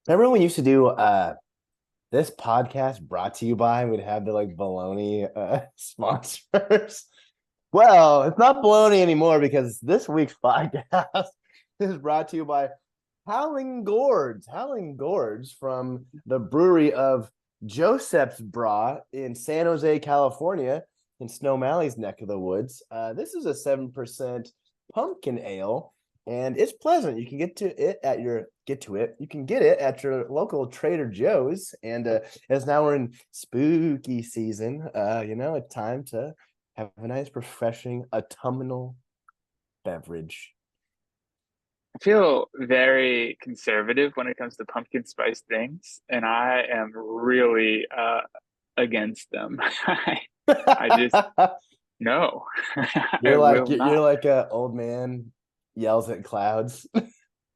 Remember when we used to do this podcast brought to you by, we'd have the like baloney sponsors. Well, it's not baloney anymore because this week's podcast is brought to you by Howling Gourds. Howling Gourds from the brewery of Joseph's Bra in San Jose, California, in Snow Malley's neck of the woods. This is a 7% pumpkin ale, and it's pleasant. You can You can get it at your local Trader Joe's. And as now we're in spooky season, it's time to have a nice, refreshing autumnal beverage. I feel very conservative when it comes to pumpkin spice things, and I am really against them. I just no, I You're like will you're not. like a old man yells at clouds with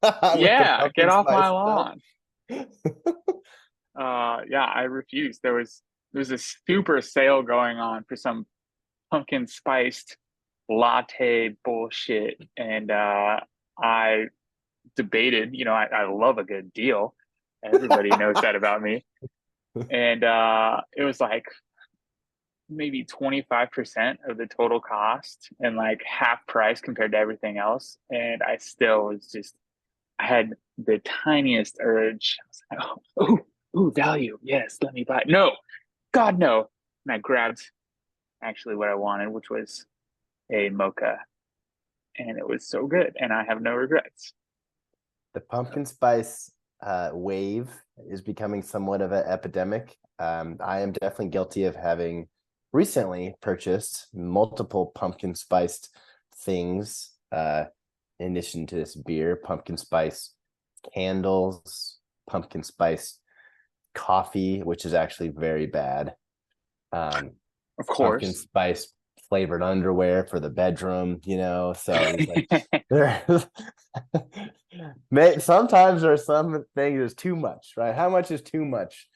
the Yeah, get pumpkin off my spice stuff. lawn. Yeah, I refuse. There's a super sale going on for some pumpkin spiced latte bullshit, and I debated. I love a good deal. Everybody knows that about me. And it was like maybe 25% of the total cost and like half price compared to everything else. And I still was just, I had the tiniest urge. I was like, value. Yes, let me buy it. No, God, no. And I grabbed actually what I wanted, which was a mocha. And it was so good. And I have no regrets. The pumpkin spice wave is becoming somewhat of an epidemic. I am definitely guilty of having recently purchased multiple pumpkin spiced things in addition to this beer, pumpkin spice candles, pumpkin spice coffee, which is actually very bad. Um, Of Pumpkin course. spice flavored underwear for the bedroom, So it's like there's sometimes there's some things there's too much, right? How much is too much?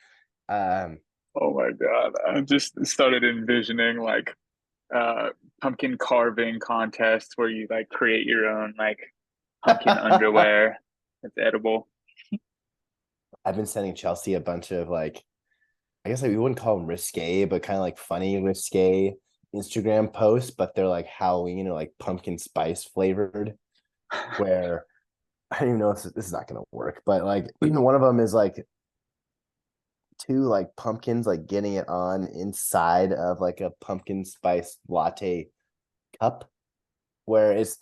Um, Oh my God. I just started envisioning like uh pumpkin carving contests where you like create your own like pumpkin I've underwear that's edible. been sending Chelsea a bunch of like, I guess like we wouldn't call them risque, but kind of like funny risque Instagram posts, but they're like Halloween or like pumpkin spice flavored. Where I don't even know if this is not gonna work, but like one of them is like two like pumpkins like getting it on inside of like a pumpkin spice latte cup, where it's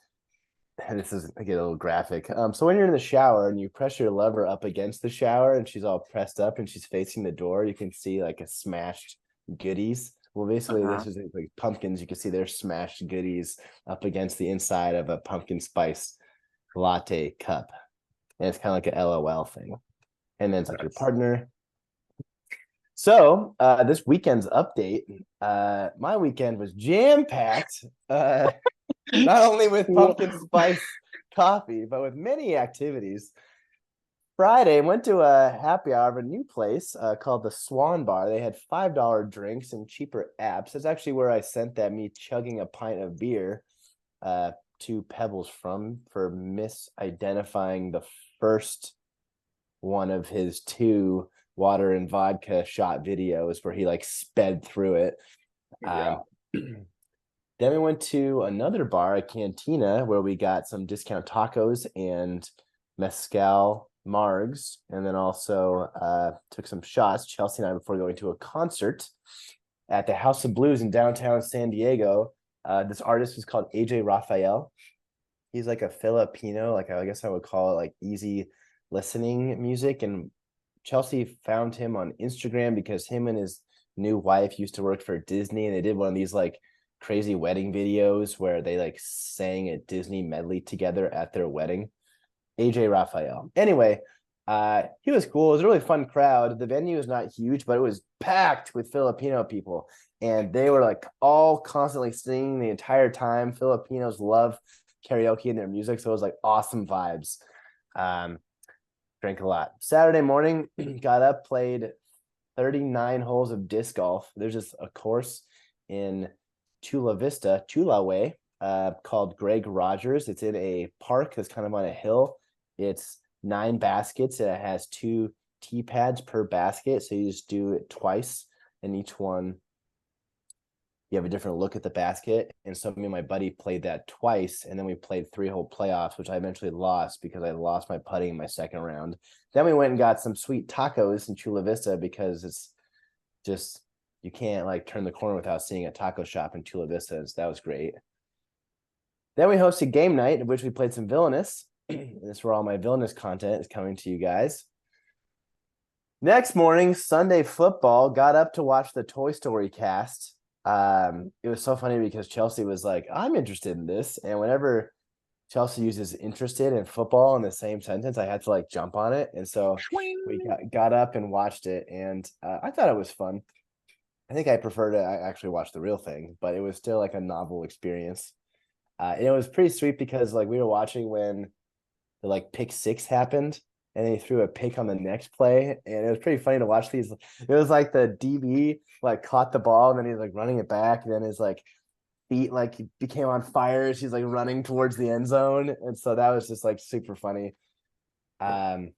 and this is I get a little graphic. So when you're in the shower and you press your lever up against the shower and she's all pressed up and she's facing the door, you can see like a smashed goodies. Well, basically, Uh-huh. this is like pumpkins. You can see their smashed goodies up against the inside of a pumpkin spice latte cup, and it's kind of like a LOL thing. And then it's like your That's partner. So this weekend's update, my weekend was jam packed, not only with pumpkin spice coffee, but with many activities. Friday, went to a happy hour of a new place called the Swan Bar. They had $5 drinks and cheaper apps. That's actually where I sent that me chugging a pint of beer uh, to Pebbles from for misidentifying the first one of his two water and vodka shot videos where he like sped through it. yeah. Um, then we went to another bar, a cantina, where we got some discount tacos and mezcal margs, and then also took some shots, Chelsea and I, before going to a concert at the House of Blues in downtown San Diego. This artist is called AJ Raphael. He's like a Filipino, like I guess I would call it like easy listening music. And Chelsea found him on Instagram because him and his new wife used to work for Disney, and they did one of these like crazy wedding videos where they like sang a Disney medley together at their wedding. AJ Raphael. Anyway, he was cool. It was a really fun crowd. The venue is not huge, but it was packed with Filipino people, and they were like all constantly singing the entire time. Filipinos love karaoke in their music, so it was like awesome vibes. Um, Drank a lot. Saturday morning, got up, played 39 holes of disc golf. There's just a course in Chula Vista, Chula Way, called Greg Rogers. It's in a park that's kind of on a hill. It's 9 baskets. And it has two tee pads per basket. So you just do it twice, and each one you have a different look at the basket. And so me and my buddy played that twice, and then we played 3-hole playoffs, which I eventually lost because I lost my putting in my second round. Then we went and got some sweet tacos in Chula Vista because it's just you can't like turn the corner without seeing a taco shop in Chula Vista. So that was great. Then we hosted game night, in which we played some Villainous. This is where all my Villainous content is coming to you guys. Next morning, Sunday football, got up to watch the Toy Story cast. It was so funny because Chelsea was like, I'm interested in this. And whenever Chelsea uses interested in football in the same sentence, I had to like jump on it. And so we got up and watched it. And I thought it was fun. I think I prefer to actually watch the real thing, but it was still like a novel experience. And it was pretty sweet because like we were watching when the like pick six happened and they threw a pick on the next play. And it was pretty funny to watch these. It was like the DB like caught the ball and then he's like running it back. And then his like feet like became on fire. She's like running towards the end zone. And so that was just like super funny. Then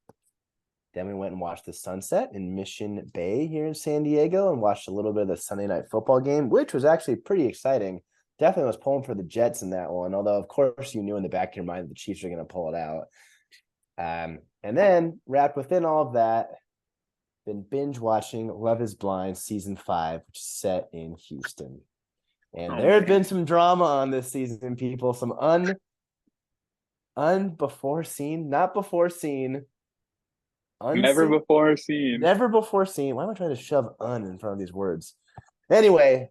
we went and watched the sunset in Mission Bay here in San Diego and watched a little bit of the Sunday night football game, which was actually pretty exciting. Definitely was pulling for the Jets in that one, although of course you knew in the back of your mind the Chiefs are going to pull it out. And then wrapped within all of that, been binge watching Love Is Blind season 5, which is set in Houston. And there had been some drama on this season, people. Some before seen, not before seen. Never before seen. Never before seen. Why am I trying to shove in front of these words? Anyway,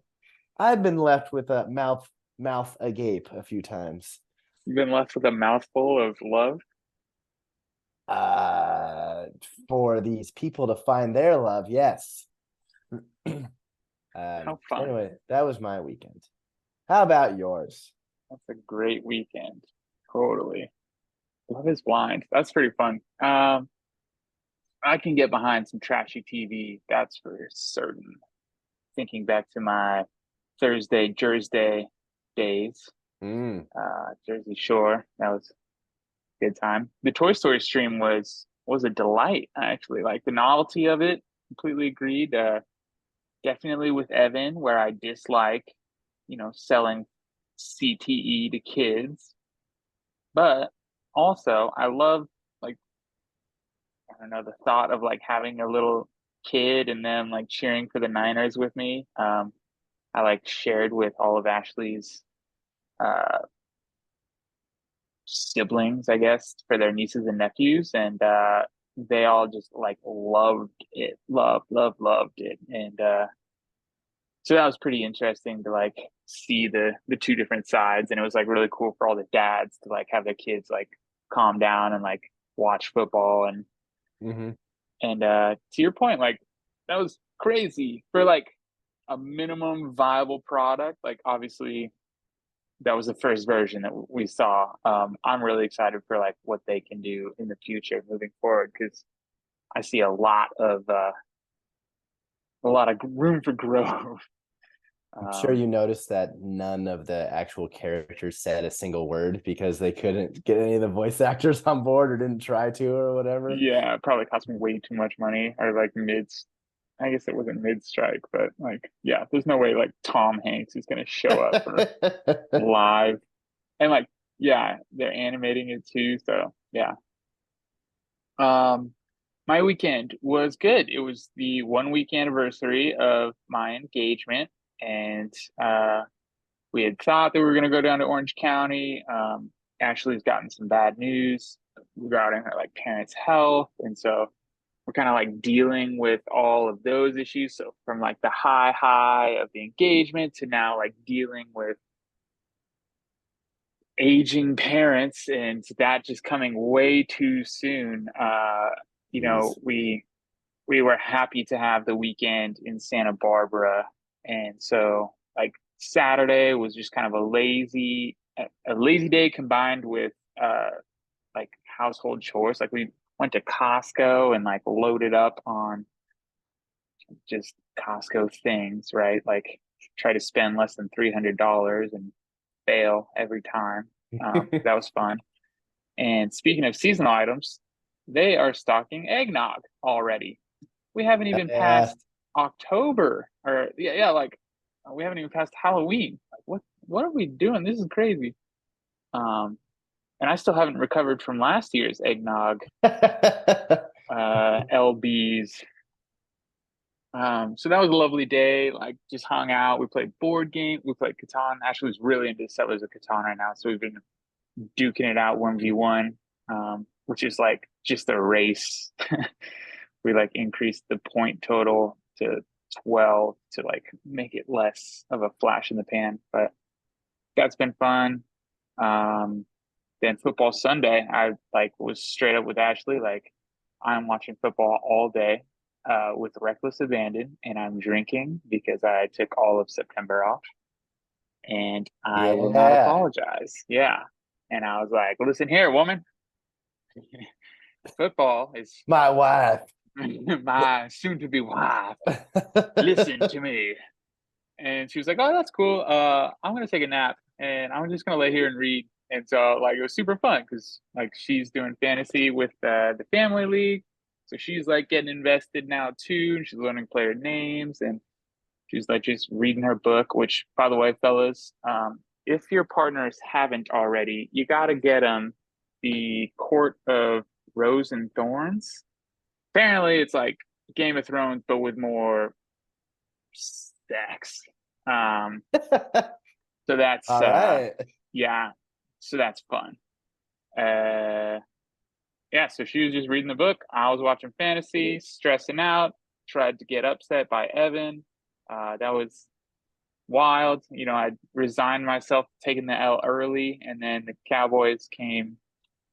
I've been left with a mouth agape a few times. You've been left with a mouthful of love. For these people to find their love, yes. How fun. Anyway, that was my weekend. How about yours? That's a great weekend. Totally. Love Is Blind. That's pretty fun. I can get behind some trashy TV. That's for certain. Thinking back to my Thursday Jersey days, Jersey Shore. That was a good time. The Toy Story stream was a delight. I actually like the novelty of it. Completely agreed. Definitely with Evan, where I dislike, selling CTE to kids, but also I love like I don't know the thought of like having a little kid and them like cheering for the Niners with me. I like shared with all of Ashley's uh, siblings, I guess, for their nieces and nephews, and they all just like loved it, loved it, and so that was pretty interesting to like see the two different sides, and it was like really cool for all the dads to like have their kids like calm down and like watch football and to your point, like that was crazy for like a minimum viable product. Like obviously that was the first version that we saw. I'm really excited for like what they can do in the future moving forward because I see a lot of room for growth. I'm sure you noticed that none of the actual characters said a single word because they couldn't get any of the voice actors on board or didn't try to or whatever. Yeah, it probably cost me way too much money or like I guess it wasn't mid strike, but like, yeah, there's no way like Tom Hanks is going to show up for live. And like, yeah, they're animating it too. So yeah. My weekend was good. It was the 1 week anniversary of my engagement, and we had thought that we were going to go down to Orange County. Ashley's gotten some bad news regarding her like parents' health, and so we're kind of like dealing with all of those issues. So from like the high of the engagement to now like dealing with aging parents and that just coming way too soon. We were happy to have the weekend in Santa Barbara, and so like Saturday was just kind of a lazy day combined with like household chores. Like we went to Costco and like loaded up on just Costco things, right? Like try to spend less than $300 and fail every time. That was fun. And speaking of seasonal items, they are stocking eggnog already. We haven't even Yeah. passed October, or yeah, like we haven't even passed Halloween. Like what are we doing? This is crazy. Um, and I still haven't recovered from last year's eggnog, LBs. So that was a lovely day. Like just hung out. We played board game. We played Catan. Ashley was really into Settlers of Catan right now, so we've been duking it out 1v1, which is like just a race. We like increased the point total to 12 to like make it less of a flash in the pan, but that's been fun. Um, then football Sunday, I like was straight up with Ashley, like I'm watching football all day with reckless abandon, and I'm drinking because I took all of September off, and I will not Yeah. apologize. Yeah. And I was like, listen here, woman, football is My wife. my soon to be wife. Listen to me. And she was like, oh, that's cool. I'm going to take a nap and I'm just going to lay here and read. And so, like, it was super fun because, like, she's doing fantasy with the family league. So she's like getting invested now too. And she's learning player names and she's like just reading her book, which, by the way, fellas, if your partners haven't already, you got to get them the Court of Rose and Thorns. Apparently, it's like Game of Thrones, but with more sex. Um, so that's All right. yeah, so that's fun. Uh, yeah, so she was just reading the book. I was watching fantasy, stressing out. Tried to get upset by Evan. That was wild. You know, I resigned myself to taking the L early, and then the Cowboys came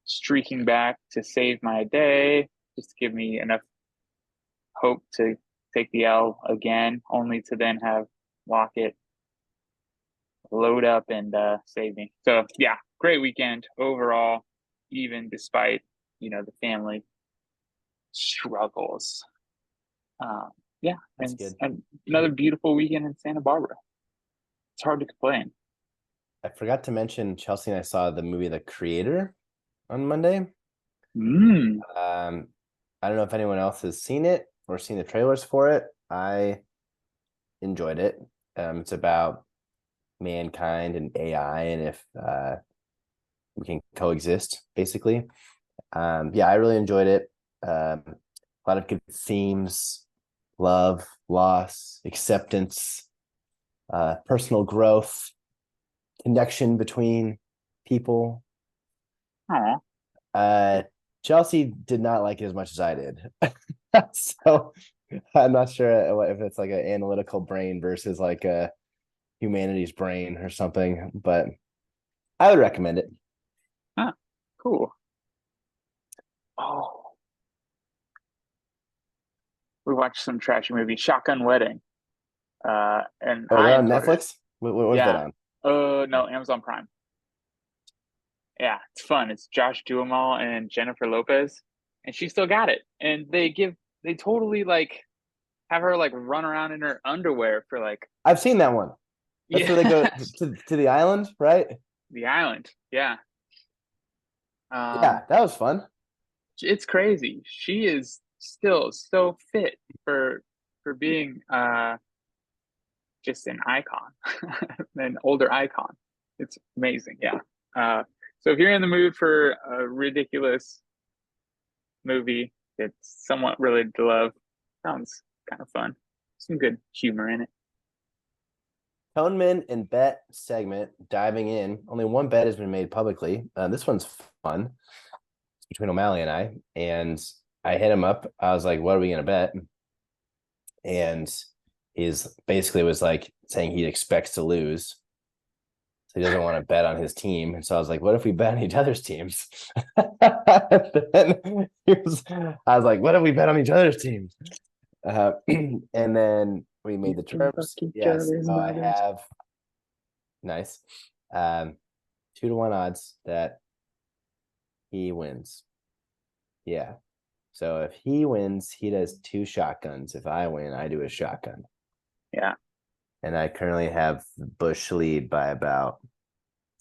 streaking back to save my day, just to give me enough hope to take the L again, only to then have Lockett load up and save me. So yeah, great weekend overall, even despite the family struggles. Um, yeah, That's good. and another beautiful weekend in Santa Barbara. It's hard to complain. I forgot to mention Chelsea and I saw the movie The Creator on Monday. Mm. I don't know if anyone else has seen it or seen the trailers for it. I enjoyed it. It's about mankind and AI and if we can coexist, basically. Yeah, I really enjoyed it. A lot of good themes: love, loss, acceptance, personal growth, connection between people. Aw. Uh, Chelsea did not like it as much as I did. So I'm not sure if it's like an analytical brain versus like a humanities brain or something, but I would recommend it. Ah, cool. Oh, we watched some trashy movie, Shotgun Wedding, and Oh, I they're on enjoyed it. Netflix? What was that Yeah. on? No, Amazon Prime. Yeah, it's fun. It's Josh Duhamel and Jennifer Lopez, and she still got it. And they totally like have her like run around in her underwear for like I've seen that one. That's where they go yeah to the island, right? the island. Yeah, Yeah, that was fun. it's crazy. She is still so fit for being just an icon, an older icon. It's amazing. Yeah. So if you're in the mood for a ridiculous movie that's somewhat related to love, sounds kind of fun. Some good humor in it. Toneman and bet segment diving in. Only one bet has been made publicly. This one's fun. It's between O'Malley and I. And I hit him up. I was like, what are we going to bet? And he's basically was like saying he expects to lose. So he doesn't want to bet on his team. And so I was like, what if we bet on each other's teams? Then I was like, what if we bet on each other's teams? And then we made You the can fuck terms. each Yes. other's So I mothers. have nice. 2-1 odds that he wins. Yeah. So if he wins, he does 2 shotguns. If I win, I do a shotgun. Yeah. And I currently have Bush lead by about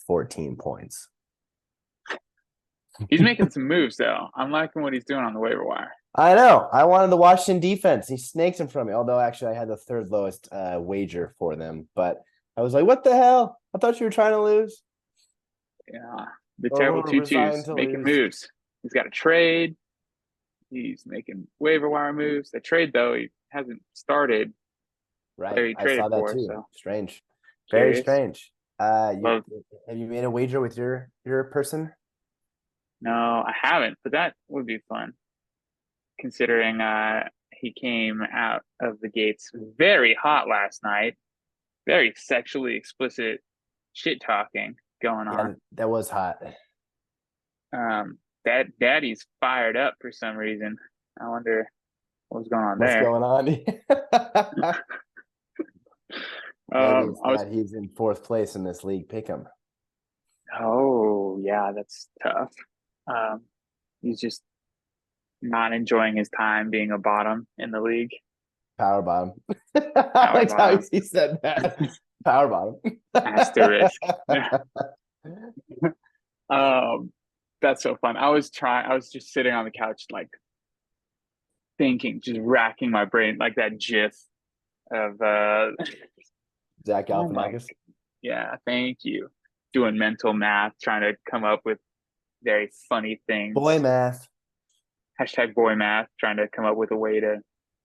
14 points. He's making some moves though. I'm liking what he's doing on the waiver wire. I know. I wanted the Washington defense. He snakes in front of me. Although actually, I had the third lowest wager for them. But I was like, "What the hell? I thought you were trying to lose, Yeah, the or terrible we're resigned tutus to making lose." moves. He's got a trade. He's making waiver wire moves. The trade though, he hasn't started. Right. Player he I traded saw that for. too. So Strange. Very curious. strange. You Well, have you made a wager with your person? no, I haven't, but that would be fun considering he came out of the gates very hot last night, very sexually explicit shit talking going Yeah, on. that was hot. That daddy's fired up for some reason. I wonder what's going on What's there. going on? Maybe it's I was that he's in fourth place in this league. Pick him. Oh yeah, that's tough. Um, he's just not enjoying his time being a bottom in the league. Power bottom. I Power liked how bottom, he said that. Power bottom. asterisk. Yeah. Um, that's so fun. I was just sitting on the couch, like thinking, just racking my brain, like that GIF of Zach oh my, Galifianakis. yeah, thank you. Doing mental math, trying to come up with very funny Boy things. math. Hashtag boy math, trying to come up with a way to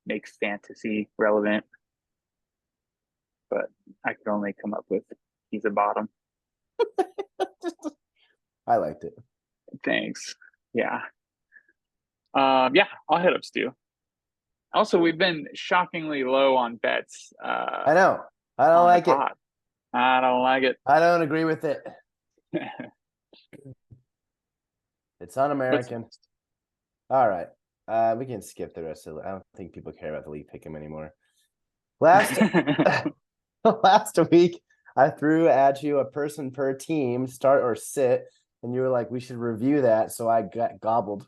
make fantasy relevant. But I could only come up with he's a bottom. I liked it. Thanks. Yeah. Yeah, I'll hit up Stu. Also, we've been shockingly low on bets I know. I don't on the like it. pod. I don't like it. I don't agree with it. It's What's un-American. next? All right. We can skip the rest of it. I don't think people care about the league pick 'em anymore. Last last week, I threw at you a person per team, start or sit, and you were like, "We should review that." So I got gobbled.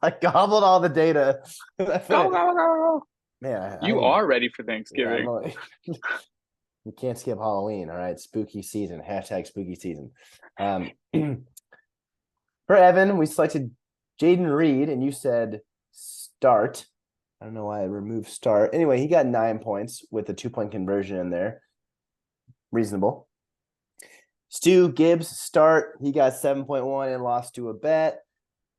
I gobbled all the data. Go, go, go, go. Man, You I'm are ready for yeah. Thanksgiving. You can't skip Halloween. All right, spooky season. Hashtag spooky season. For Evan, we selected Jaden Reed, and you said start. I don't know why I removed start. Anyway, he got 9 points with a 2-point conversion in there. Reasonable. Stu Gibbs start. He got 7.1 and lost to a bet.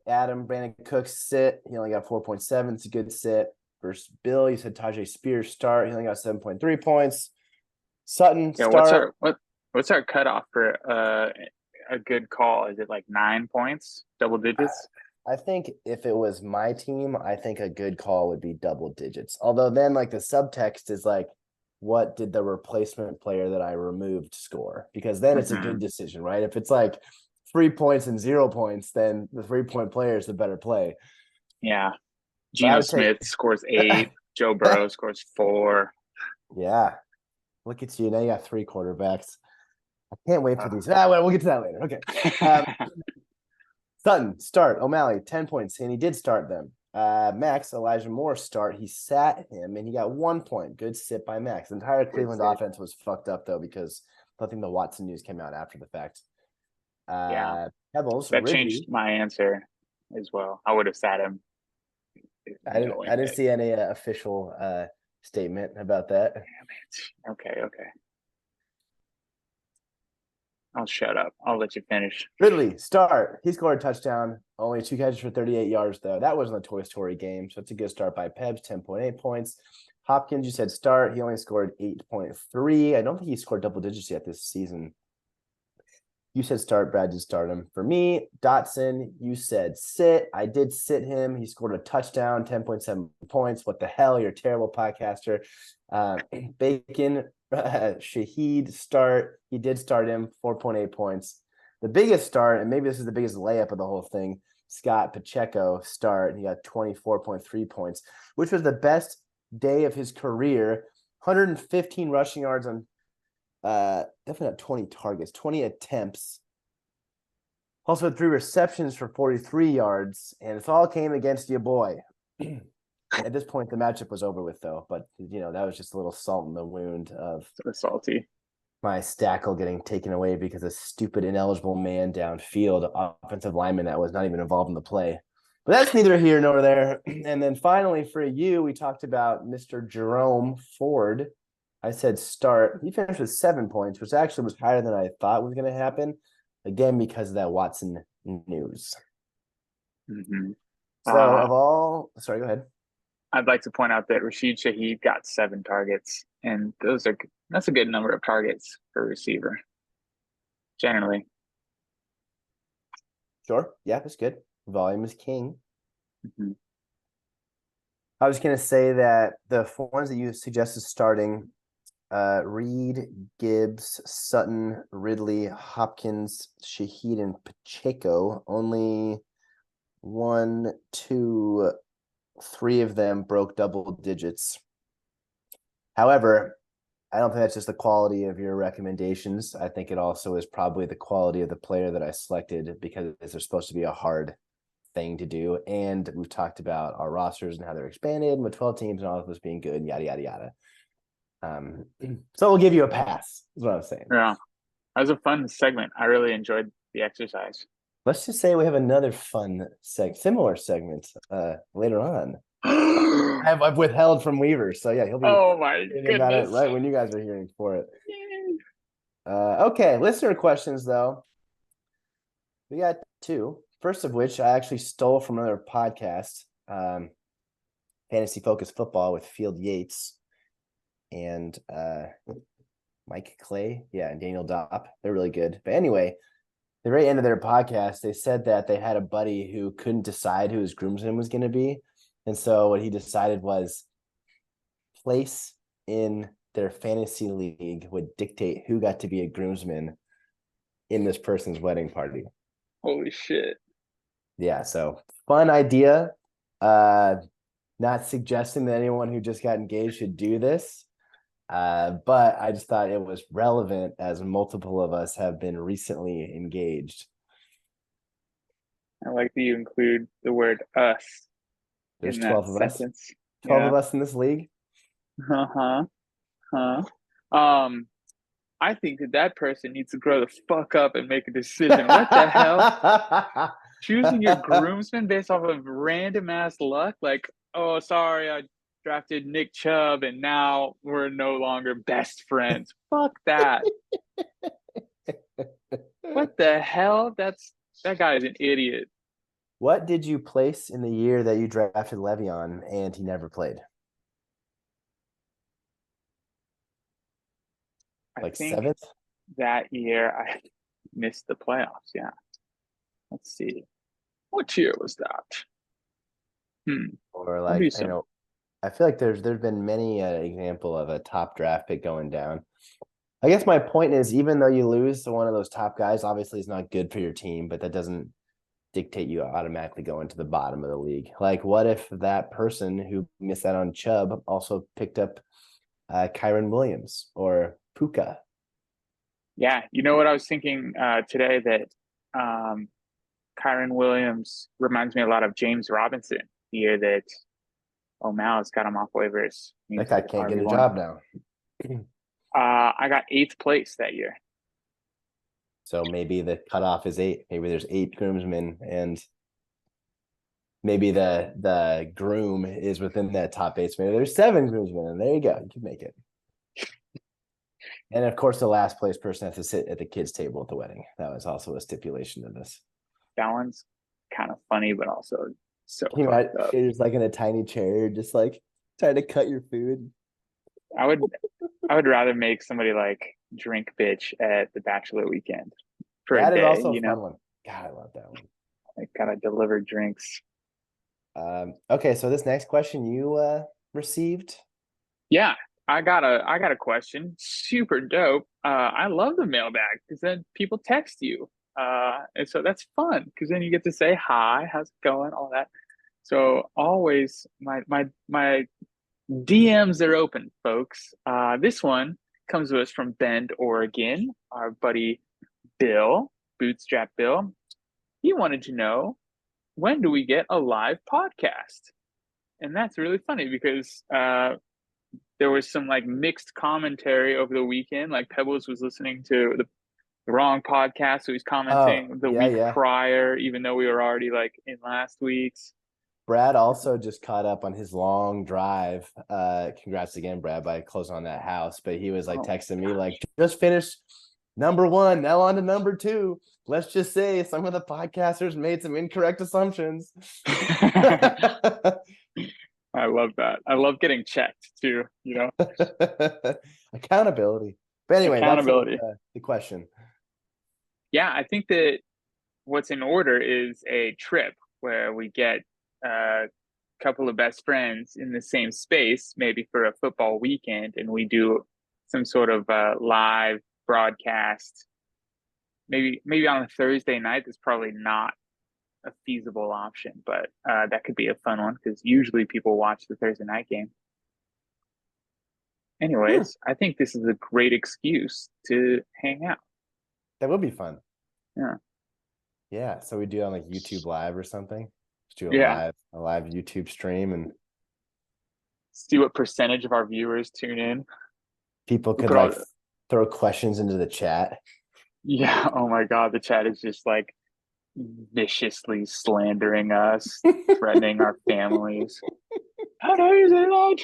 Adam Brandon Cooks sit. He only got 4.7. It's a good sit. Versus Bill, you said Tajay Spears start. He only got 7.3 points. Sutton Yeah, start. what's our cutoff for a good call? Is it like 9 points, double digits? I think if it was my team, I think a good call would be double digits. Although then like the subtext is like, what did the replacement player that I removed score? Because then it's a good decision, right? If it's like 3 points and 0 points, then the 3-point player is the better play. Yeah. But I Geno would take Smith scores 8. Joe Burrow scores 4. yeah. Look at you. Now you got 3 quarterbacks. I can't wait for these. We'll get to that later. Okay. Sutton, start. O'Malley, 10 points, and he did start them. Max, Elijah Moore, start. He sat him, and he got 1 point. Good sit by Max. The entire Cleveland offense was fucked up, though, because I think the Watson news came out after the fact. Yeah. Pebbles, That Ridley. changed my answer as well. I would have sat him I knowing didn't that. see any official statement about that. Damn it. Okay. I'll shut up. I'll let you finish. Ridley, start. He scored a touchdown. Only 2 catches for 38 yards, though. That wasn't a Toy Story game, so it's a good start by Pebs, 10.8 points. Hopkins, you said start. He only scored 8.3. I don't think he scored double digits yet this season. You said start. Brad did start him. For me, Dotson, you said sit. I did sit him. He scored a touchdown, 10.7 points. What the hell? You're a terrible podcaster. Bacon, Shaheed, start. He did start him, 4.8 points. The biggest start, and maybe this is the biggest layup of the whole thing, Scott Pacheco, start. He got 24.3 points, which was the best day of his career. 115 rushing yards on definitely not 20 targets, 20 attempts. Also had 3 receptions for 43 yards, and it all came against your boy. At this point, the matchup was over with, though. But that was just a little salt in the wound of So salty. my stackle getting taken away because a stupid ineligible man downfield, offensive lineman that was not even involved in the play. But that's neither here nor there. And then finally for you, we talked about Mr. Jerome Ford. I said start. He finished with 7 points, which actually was higher than I thought was going to happen. Again, because of that Watson news. Mm-hmm. So of all, sorry, go ahead. I'd like to point out that Rashid Shaheed got 7 targets, and that's a good number of targets for a receiver, generally. Sure. Yeah, that's good. Volume is king. Mm-hmm. I was going to say that the ones that you suggested starting, Reed, Gibbs, Sutton, Ridley, Hopkins, Shaheed, and Pacheco, only 1, 2, 3 of them broke double digits. However, I don't think that's just the quality of your recommendations. I think it also is probably the quality of the player that I selected, because they're supposed to be a hard thing to do. And we've talked about our rosters and how they're expanded with 12 teams and all of this being good, yada, yada, yada. So we'll give you a pass, is what I'm saying. Yeah, that was a fun segment. I really enjoyed the exercise. Let's just say we have another fun similar segment later on. I've withheld from Weaver, so yeah, he'll be Oh my thinking about it goodness. right when you guys are hearing for it. Okay, listener questions though. We got 2. First of which I actually stole from another podcast, Fantasy Focus Football with Field Yates and Mike Clay, yeah, and Daniel Dopp. They're really good. But anyway, the very end of their podcast, they said that they had a buddy who couldn't decide who his groomsman was going to be. And so what he decided was place in their fantasy league would dictate who got to be a groomsman in this person's wedding party. Holy shit. Yeah, so fun idea. Not suggesting that anyone who just got engaged should do this. But I just thought it was relevant as multiple of us have been recently engaged. I like that you include the word us There's in that 12 of us. sentence. 12 Yeah. of us in this league. Uh-huh. Huh. I think that person needs to grow the fuck up and make a decision. What the hell? Choosing your groomsman based off of random ass luck? Like, oh, sorry, I drafted Nick Chubb and now we're no longer best friends. Fuck that. What the hell? That guy is an idiot. What did you place in the year that you drafted Le'Veon and he never played? I Like think 7th? that year I missed the playoffs. Yeah. Let's see. What year was that? Or I'll do like, some. I feel like there's been many example of a top draft pick going down. I guess my point is, even though you lose to one of those top guys, obviously it's not good for your team, but that doesn't dictate you automatically going to the bottom of the league. Like, what if that person who missed out on Chubb also picked up Kyron Williams or Puka? Yeah, you know what I was thinking today that Kyron Williams reminds me a lot of James Robinson, the year that O'Malley's got him off waivers. That He's guy like can't get a RB1. job now. I got 8th place that year. So maybe the cutoff is 8. Maybe there's 8 groomsmen, and maybe the groom is within that top 8. So maybe there's 7 groomsmen, and there you go. You can make it. And of course, the last place person has to sit at the kids' table at the wedding. That was also a stipulation of this. That one's kind of funny, but also so Can you fucked up. You're just like in a tiny chair, just like trying to cut your food. I would I would rather make somebody like drink bitch at the bachelor weekend for a That is day, also a you know. fun one. God, I love that one. Like gotta deliver drinks. Okay, so this next question you received. Yeah, I got a question. Super dope. I love the mailbag because then people text you. And so that's fun because then you get to say hi, how's it going, all that. So always my DMs are open, folks. This one comes to us from Bend, Oregon. Our buddy Bill, Bootstrap Bill. He wanted to know, when do we get a live podcast? And that's really funny because there was some like mixed commentary over the weekend. Like Pebbles was listening to the wrong podcast, so he's Oh, commenting the yeah, week yeah. prior, even though we were already like in last week's. Brad also just caught up on his long drive. Congrats again, Brad, by closing on that house. But he was like Oh texting me, gosh. like, just finished number one, now on to number two. Let's just say some of the podcasters made some incorrect assumptions. I love that. I love getting checked too, you know. Accountability. But anyway, that's Accountability. the question. Yeah, I think that what's in order is a trip where we get a couple of best friends in the same space, maybe for a football weekend, and we do some sort of live broadcast. Maybe on a Thursday night. That's probably not a feasible option, but that could be a fun one because usually people watch the Thursday night game. Hmm, Anyways, I think this is a great excuse to hang out. that would be fun. Yeah. Yeah. So we do it on like YouTube Live or something. Just do Yeah. a live YouTube stream, and See what percentage of our viewers tune in. people We could put all, like throw questions into the chat. yeah. Oh my God. The chat is just like viciously slandering us, threatening our families. How do you say that?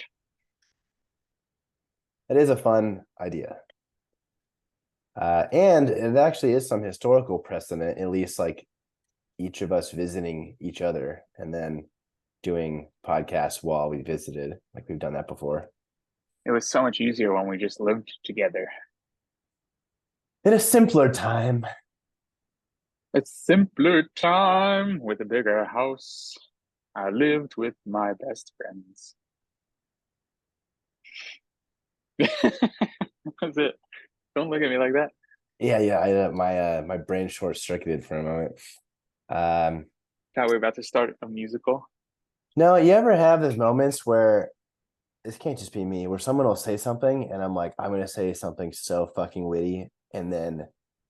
It is a fun idea. And it actually is some historical precedent, at least like each of us visiting each other and then doing podcasts while we visited. Like we've done that before. It was so much easier when we just lived together. In a simpler time. A simpler time with a bigger house. I lived with my best friends. That's it. Don't look at me like that. Yeah, yeah. My brain short circuited for a moment. Um, Thought we were about to start a musical. no, you ever have those moments where this can't just be me, where someone will say something and I'm like, I'm gonna say something so fucking witty, and then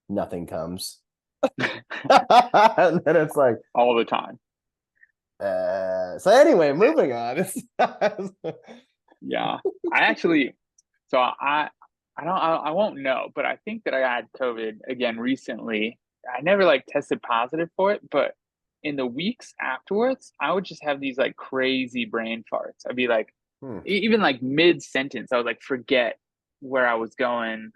nothing comes. And then it's like, All the time. so anyway, moving on. Yeah. I actually, so I won't know, but I think that I had COVID again recently. I never like tested positive for it, but in the weeks afterwards, I would just have these like crazy brain farts. I'd be like, Hmm. even like mid sentence, I would like forget where I was going.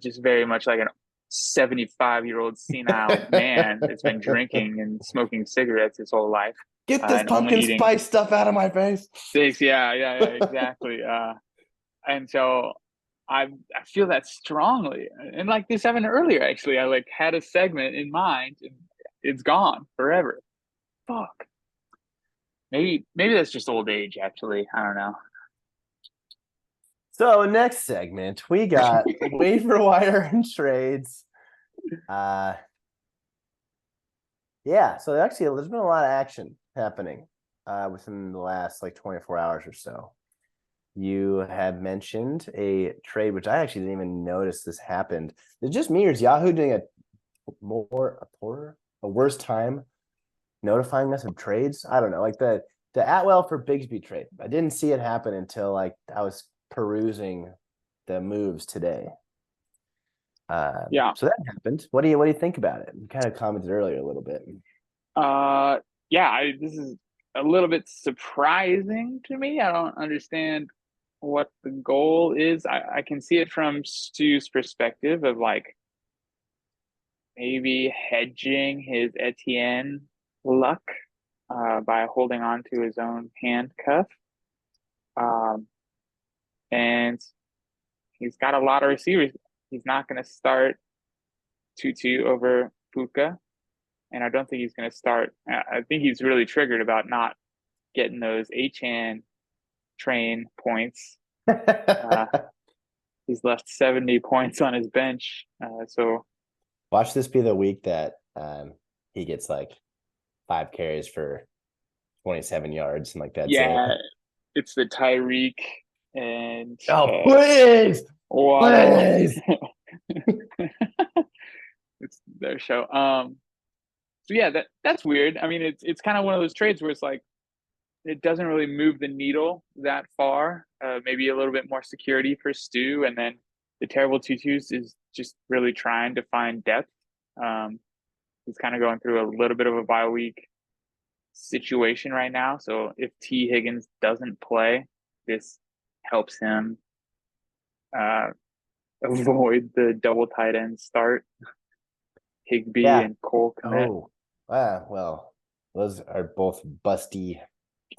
Just very much like a 75-year-old senile man that's been drinking and smoking cigarettes his whole life, Get this and only pumpkin eating spice stuff out of my face. sticks. Yeah, exactly. And so I feel that strongly. And like this happened earlier, actually. I like had a segment in mind and it's gone forever. Fuck. Maybe that's just old age, actually. I don't know. So next segment, we got waiver wire and trades. Yeah, so actually there's been a lot of action happening within the last like 24 hours or so. You had mentioned a trade, which I actually didn't even notice this happened. Is it just me, or is Yahoo doing a worse time notifying us of trades? I don't know. Like the Atwell for Bigsby trade. I didn't see it happen until like I was perusing the moves today. Yeah. So that happened. What do you think about it? You kind of commented earlier a little bit. Uh yeah, this is a little bit surprising to me. I don't understand what the goal is. I can see it from Stu's perspective of like maybe hedging his Etienne luck by holding on to his own handcuff. Um, and he's got a lot of receivers. He's not going to start Tutu over Puka, and I don't think he's going to start. I think he's really triggered about not getting those Achan train points. He's left 70 points on his bench. So Watch this be the week that he gets like 5 carries for 27 yards and like that's it. yeah, it's the Tyreek and Oh, please, Waddle. please. It's their show. So yeah, that's weird. I mean, it's kind of one of those trades where it's like it doesn't really move the needle that far. Maybe a little bit more security for Stu, and then the terrible tutus is just really trying to find depth. Um, he's kind of going through a little bit of a bye week situation right now. So if T Higgins doesn't play, this helps him uh, avoid the double tight end start. Higby Yeah. and Cole commit. Oh, well, those are both busty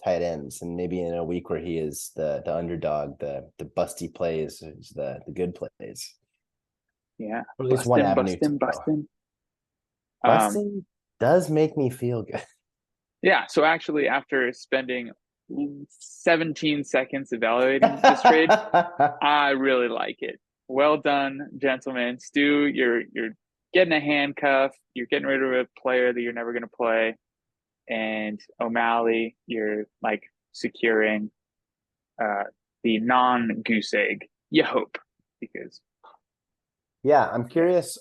tight ends, and maybe in a week where he is the underdog, the busty plays is the good plays. Yeah, Or at least one bustin', avenue to bustin', go. bustin'. Um, Busting does make me feel good. yeah. So actually, after spending 17 seconds evaluating this trade, I really like it. Well done, gentlemen. Stu, you're getting a handcuff. You're getting rid of a player that you're never going to play. And O'Malley, you're like securing uh, the non goose egg. You hope, because Yeah, I'm yeah, curious.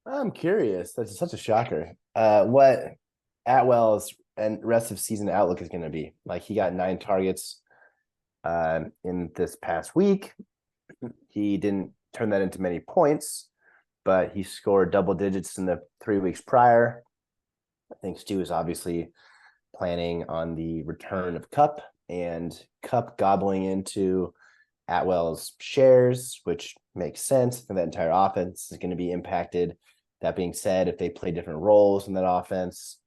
I'm curious. That's such a shocker. What Atwell's and rest of season outlook is going to be. Like he got 9 targets in this past week. He didn't turn that into many points, but he scored double digits in the 3 weeks prior. I think Stu is obviously planning on the return of Cup and Cup gobbling into Atwell's shares, which makes sense. And that entire offense is going to be impacted. That being said, if they play different roles in that offense,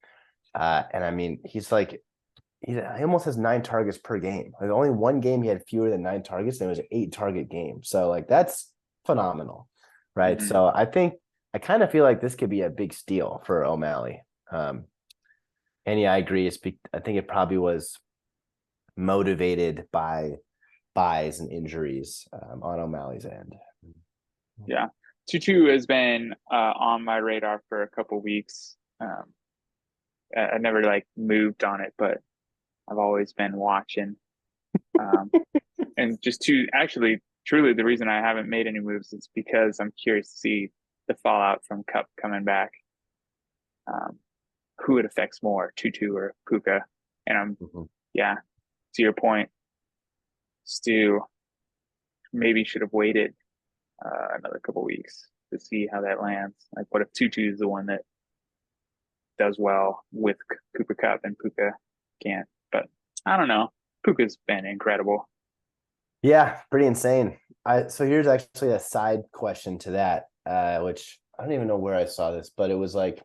and I mean, he almost has 9 targets per game. Like only one game he had fewer than 9 targets, and it was an 8 target game. So like that's phenomenal, right? mm-hmm. So I kind of feel like this could be a big steal for O'Malley. And yeah, I agree. I think it probably was motivated by buys and injuries on O'Malley's end. Yeah. Tutu has been on my radar for a couple weeks. I never like moved on it, but I've always been watching. Um, and just to actually, truly, the reason I haven't made any moves is because I'm curious to see the fallout from Cup coming back. Um, who it affects more, Tutu or Puka? And Mm-hmm. yeah, to your point, Stu maybe should have waited another couple weeks to see how that lands. Like, what if Tutu is the one that does well with Cooper Cup and Puka can't? But I don't know. Puka's been incredible. Yeah, pretty insane. So here's actually a side question to that, which I don't even know where I saw this, but it was like,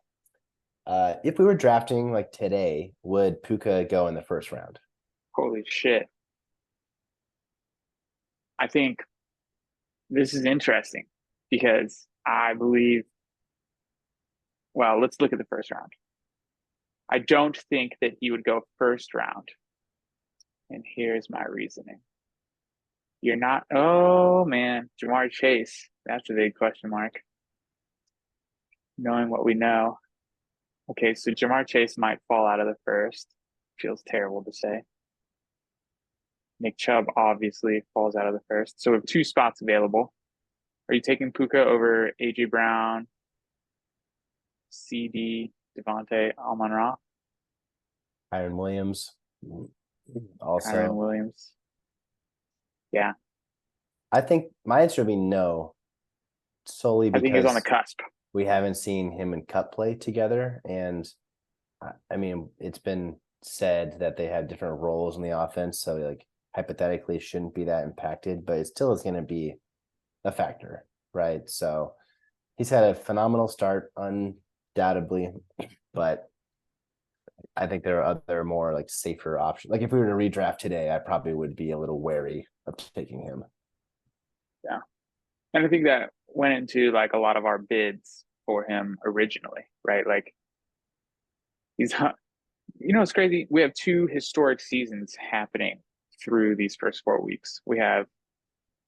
if we were drafting like today, would Puka go in the first round? Holy shit. I think this is interesting because I believe, well, let's look at the first round. I don't think that he would go first round. And here's my reasoning. You're not, oh man, Jamar Chase. That's a big question mark. Knowing what we know. Okay, so Jamar Chase might fall out of the first. Feels terrible to say. Nick Chubb obviously falls out of the first. So we have 2 spots available. Are you taking Puka over AJ Brown, CD, Devontae, Amon-Ra, Kyron Williams, Kyron also. Williams? Yeah, I think my answer would be no, solely I think he's on the because cusp. we haven't seen him and Cup play together, and I mean, it's been said that they have different roles in the offense, so like hypothetically shouldn't be that impacted, but it still is going to be a factor, right? So he's had a phenomenal start, undoubtedly, but I think there are other more like safer options. Like if we were to redraft today, I probably would be a little wary of taking him. Yeah. And I think that went into like a lot of our bids for him originally, right? Like he's, it's crazy. We have 2 historic seasons happening through these first 4 weeks. We have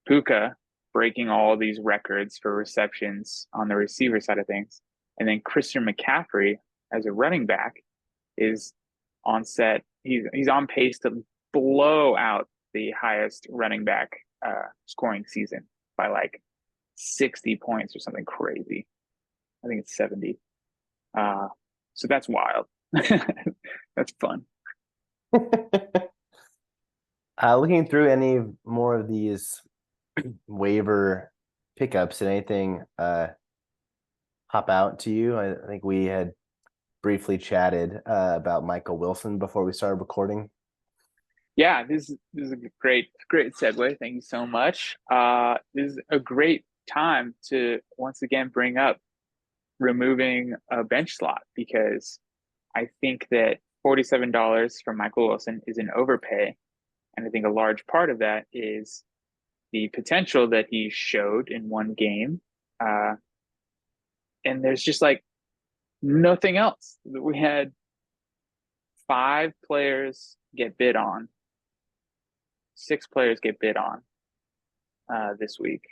Puka breaking all these records for receptions on the receiver side of things. And then Christian McCaffrey as a running back is on set. He's on pace to blow out the highest running back scoring season by like 60 points or something crazy. I think it's 70. Uh, so that's wild. That's fun. Looking through any more of these waiver pickups, did anything pop out to you? I think we had briefly chatted about Michael Wilson before we started recording. Yeah, this is a great segue. Thank you so much. This is a great time to once again bring up removing a bench slot because I think that $47 for Michael Wilson is an overpay. And I think a large part of that is the potential that he showed in one game. Uh, and there's just like nothing else. We had 5 players get bid on, 6 players get bid on this week.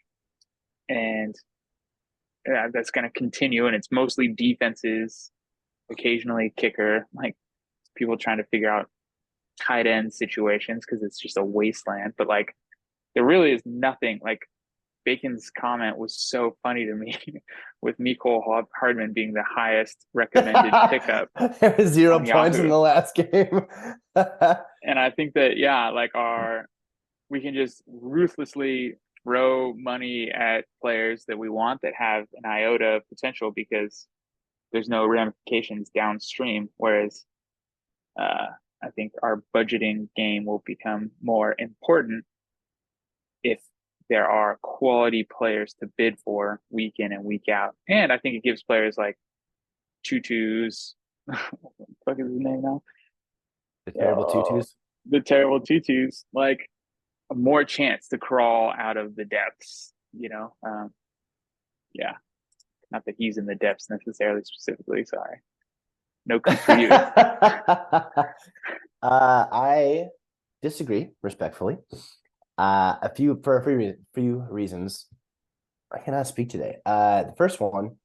And that's going to continue. And it's mostly defenses, occasionally kicker, like people trying to figure out tight end situations because it's just a wasteland. But like, there really is nothing. Like Bacon's comment was so funny to me with Mecole Hardman being the highest recommended pickup There was 0 on points in Yahoo. the last game. And I think that, yeah, like we can just ruthlessly throw money at players that we want that have an iota of potential because there's no ramifications downstream. Whereas I think our budgeting game will become more important if there are quality players to bid for week in and week out. And I think it gives players like Tutus, what the fuck is his name now? The terrible tutus. The terrible Tutus, like a more chance to crawl out of the depths, you know? Yeah, not that he's in the depths necessarily specifically. Sorry. No come for you. I disagree respectfully. A few reasons I cannot speak today. The first one,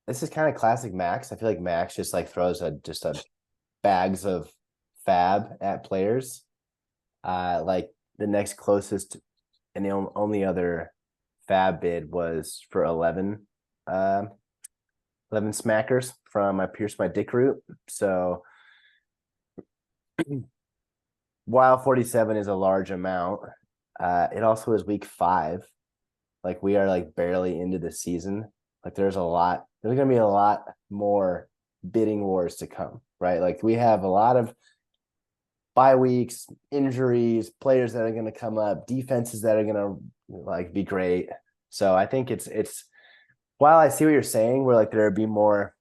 this is kind of classic Max. I feel like Max just like throws a bags of fab at players. Like the next closest and the only other fab bid was for 11 smackers from I Pierce My Dick route. So while 47 is a large amount, it also is week 5. Like we are like barely into the season. Like there's gonna be a lot more bidding wars to come, right? Like we have a lot of bye weeks, injuries, players that are gonna come up, defenses that are gonna like be great. So I think it's while I see what you're saying, where like there would be more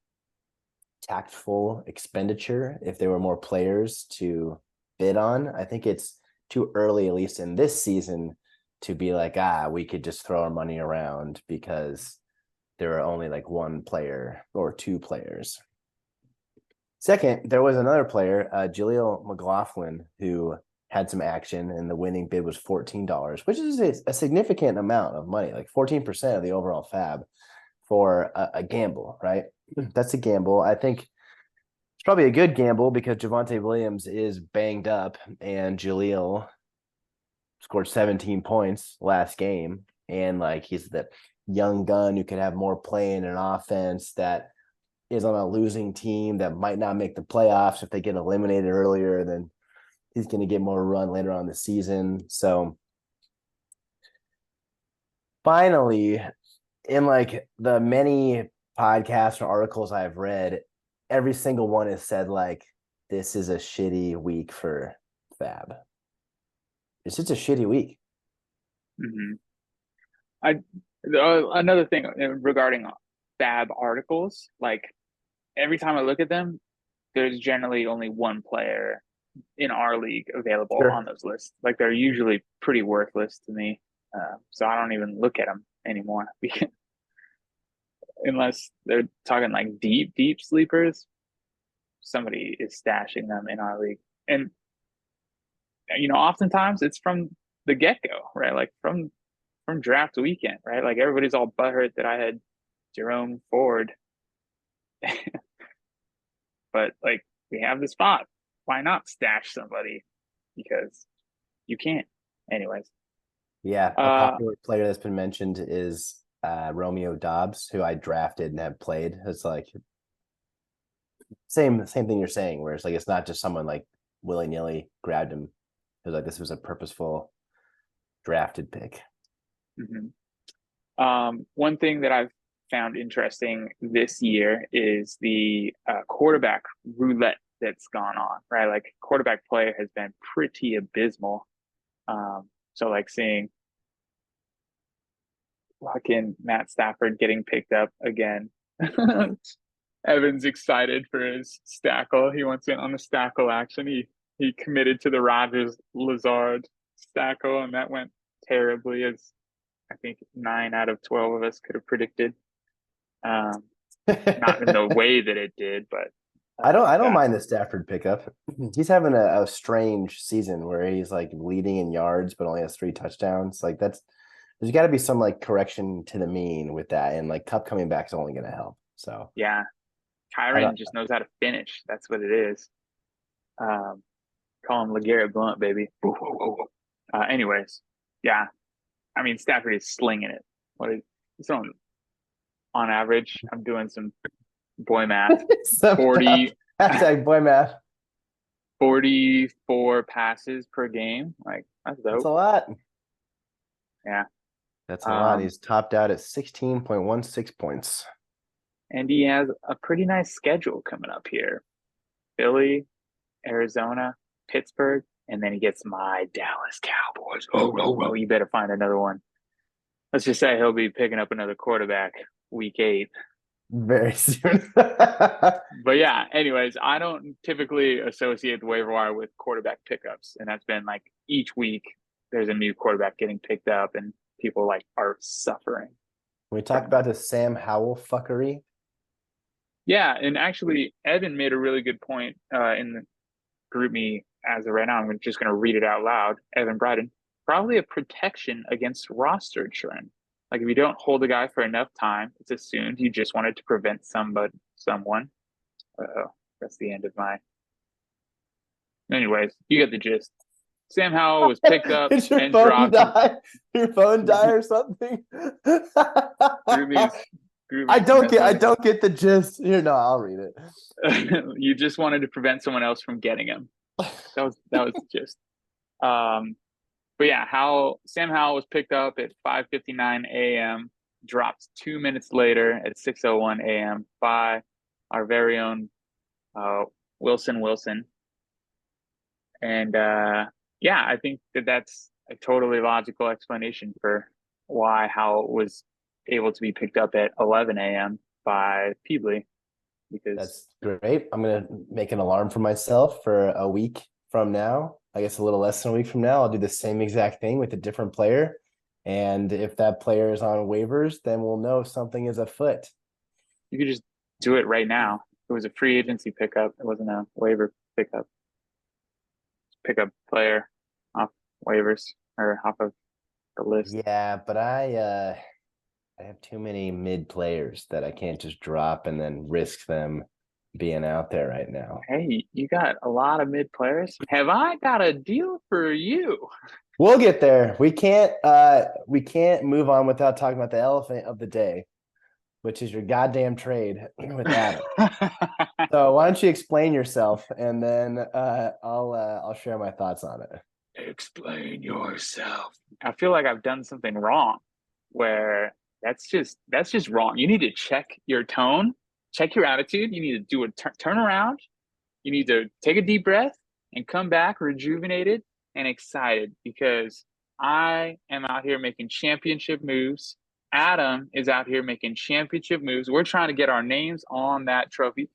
tactful expenditure if there were more players to bid on. I think it's too early, at least in this season, to be like, we could just throw our money around because there are only like 1 player or 2 players. Second, there was another player, Jaleel McLaughlin, who had some action, and the winning bid was $14, which is a significant amount of money, like 14% of the overall fab for a gamble, right? That's a gamble. I think it's probably a good gamble because Javonte Williams is banged up and Jaleel scored 17 points last game. And like he's the young gun who could have more play in an offense that is on a losing team that might not make the playoffs. If they get eliminated earlier, then he's going to get more run later on the season. So finally, in like the many podcasts or articles I've read, every single one has said like this is a shitty week for Fab. It's just a shitty week. Mm-hmm. I Another thing regarding Fab articles, like every time I look at them, there's generally only 1 player in our league available on Sure. those lists. Like they're usually pretty worthless to me, so I don't even look at them anymore unless they're talking like deep sleepers. Somebody is stashing them in our league, and oftentimes it's from the get go, right? Like from draft weekend, right? Like everybody's all butthurt that I had Jerome Ford, but like we have the spot. Why not stash somebody? Because you can't. Anyways, Yeah, a uh, popular player that's been mentioned is Romeo Dobbs, who I drafted and have played. It's like same thing you're saying, where it's like it's not just someone like willy nilly grabbed him. It was like this was a purposeful drafted pick. Mhm. One thing that I've found interesting this year is the quarterback roulette that's gone on, right? Like quarterback play has been pretty abysmal. So like seeing fucking Matt Stafford getting picked up again. Evan's excited for his stackle. He wants in on the stackle action. He committed to the Rogers Lazard stackle, and that went terribly, as I think 9 out of 12 of us could have predicted. Um, Not in the way that it did, but I don't that mind the Stafford pickup. He's having a strange season where he's like leading in yards but only has 3 touchdowns. Like there's got to be some like correction to the mean with that, and like Cup coming back is only going to help. So yeah, I Kyron don't. just knows how to finish. That's what it is. Um, Call him LeGarrette Blunt, baby. Anyways, yeah, I mean Stafford is slinging it. What is he's on average? I'm doing some boy math. Some 40 hashtag boy math. 44 passes per game. Like that's That's a dope. lot. Yeah. That's a lot. Um, He's topped out at 16.16 points. and he has a pretty nice schedule coming up here. Philly, Arizona, Pittsburgh, and then he gets my Dallas Cowboys. Oh, you better find another one. Let's just say he'll be picking up another quarterback week 8. Very soon. But yeah, anyways, I don't typically associate the waiver wire with quarterback pickups. And that's been like each week there's a new quarterback getting picked up and people like are suffering We talk from about that. the Sam Howell fuckery. Yeah, and actually Evan made a really good point in the group me as of right now. I'm just going to read it out loud. Evan Bryden, probably a protection against roster trend. Like if you don't hold a guy for enough time, it's assumed you just wanted to prevent someone. That's the end of my. Anyways, you get the gist. Sam Howell was picked up Did your and phone dropped. die? Your phone die or something? Group I me's don't get I messing. don't get the gist. Here, no, I'll read it. You just wanted to prevent someone else from getting him. That was the gist. But yeah, Sam Howell was picked up at 5:59 a.m., dropped 2 minutes later at 6:01 a.m. by our very own uh, Wilson. And yeah, I think that's a totally logical explanation for why Howell was able to be picked up at 11 a.m. by Peebly because That's great. I'm gonna make an alarm for myself for a week from now. I guess a little less than a week from now. I'll do the same exact thing with a different player. And if that player is on waivers, then we'll know something is afoot. you could just do it right now. It was a free agency pickup. It wasn't a waiver pickup. Pickup player off waivers or off of the list. Yeah, but I have too many mid players that I can't just drop and then risk them being out there right now. Hey, you got a lot of mid players. Have I got a deal for you? We'll get there. We can't move on without talking about the elephant of the day, which is your goddamn trade with Adam. So why don't you explain yourself and then I'll share my thoughts on it. Explain yourself. I feel like I've done something wrong where that's just wrong. You need to check your tone, check your attitude. You need to do a turn around. You need to take a deep breath and come back rejuvenated and excited because I am out here making championship moves. Adam is out here making championship moves. We're trying to get our names on that trophy.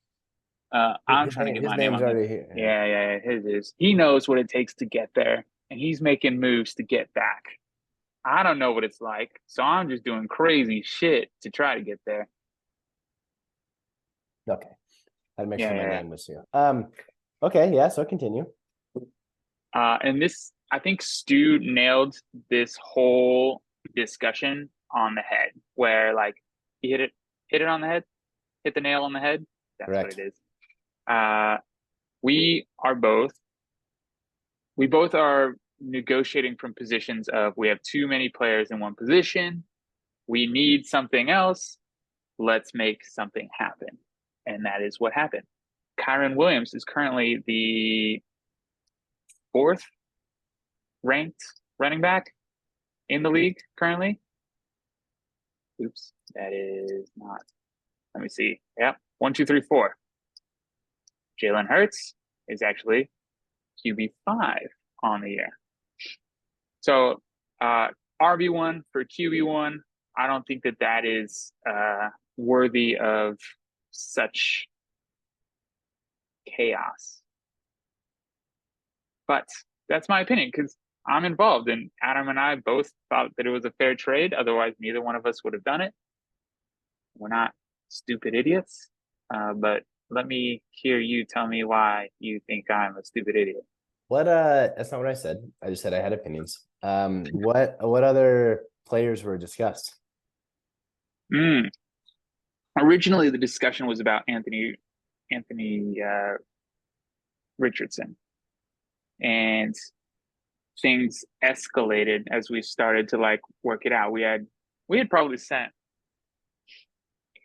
I'm trying to get His my name name's on it. already here. Yeah. Yeah, his is. He knows what it takes to get there, and he's making moves to get back. I don't know what it's like, so I'm just doing crazy shit to try to get there. Okay. I'd make Yeah, sure my yeah, name was here. Okay, yeah, so continue. and this, I think Stu nailed this whole discussion on the head, where like he hit it on the head, hit the nail on the head. That's what it Correct. is. Uh, we are both we both are negotiating from positions of we have too many players in one position. We need something else. Let's make something happen. And that is what happened. Kyron Williams is currently the fourth ranked running back in the league currently. Oops, that is not. Let me see. Yep, 1, 2, 3, 4. Jalen Hurts is actually QB5 on the year. So RB1 for QB1, I don't think that is worthy of such chaos. But that's my opinion because I'm involved, and Adam and I both thought that it was a fair trade. Otherwise, neither one of us would have done it. We're not stupid idiots. But let me hear you tell me why you think I'm a stupid idiot. That's not what I said. I just said I had opinions. What other players were discussed? Mm. Originally, the discussion was about Anthony Richardson, and things escalated as we started to like work it out. We had probably sent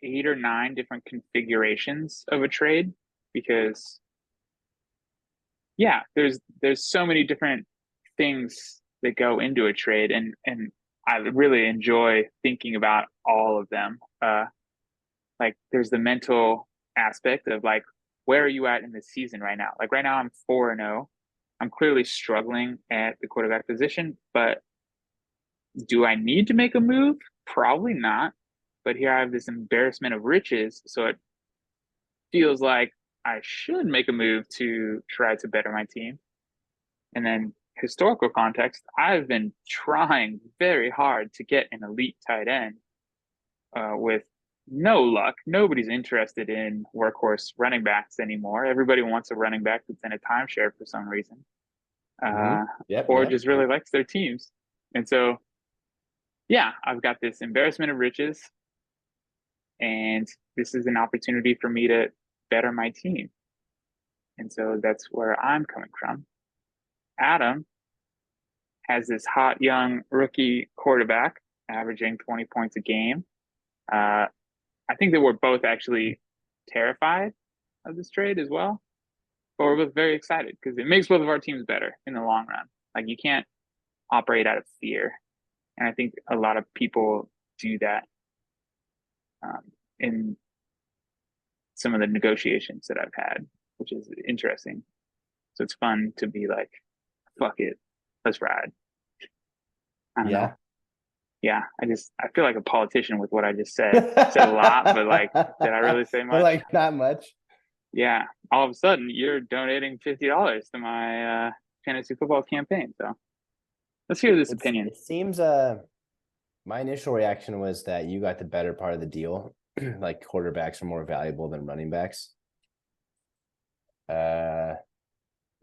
8 or 9 different configurations of a trade because yeah, there's so many different things that go into a trade, and I really enjoy thinking about all of them. Like there's the mental aspect of like where are you at in the season right now? Like right now I'm 4-0. I'm clearly struggling at the quarterback position, but do I need to make a move? Probably not. But here I have this embarrassment of riches, so it feels like I should make a move to try to better my team. And then historical context, I've been trying very hard to get an elite tight end with no luck. Nobody's interested in workhorse running backs anymore. Everybody wants a running back that's in a timeshare for some reason, or Yep. just really likes their teams. And so, yeah, I've got this embarrassment of riches, and this is an opportunity for me to better my team. And so that's where I'm coming from. Adam has this hot young rookie quarterback averaging 20 points a game. I think that we're both actually terrified of this trade as well, but we're both very excited because it makes both of our teams better in the long run. Like you can't operate out of fear, and I think a lot of people do that in some of the negotiations that I've had, which is interesting. So it's fun to be like, fuck it, let's ride. I don't know. Yeah, I feel like a politician with what I just said. I said a lot, but like, did I really say much? Like not much. Yeah. All of a sudden, you're donating $50 to my fantasy football campaign. So let's hear this opinion. It seems my initial reaction was that you got the better part of the deal. Like quarterbacks are more valuable than running backs. Why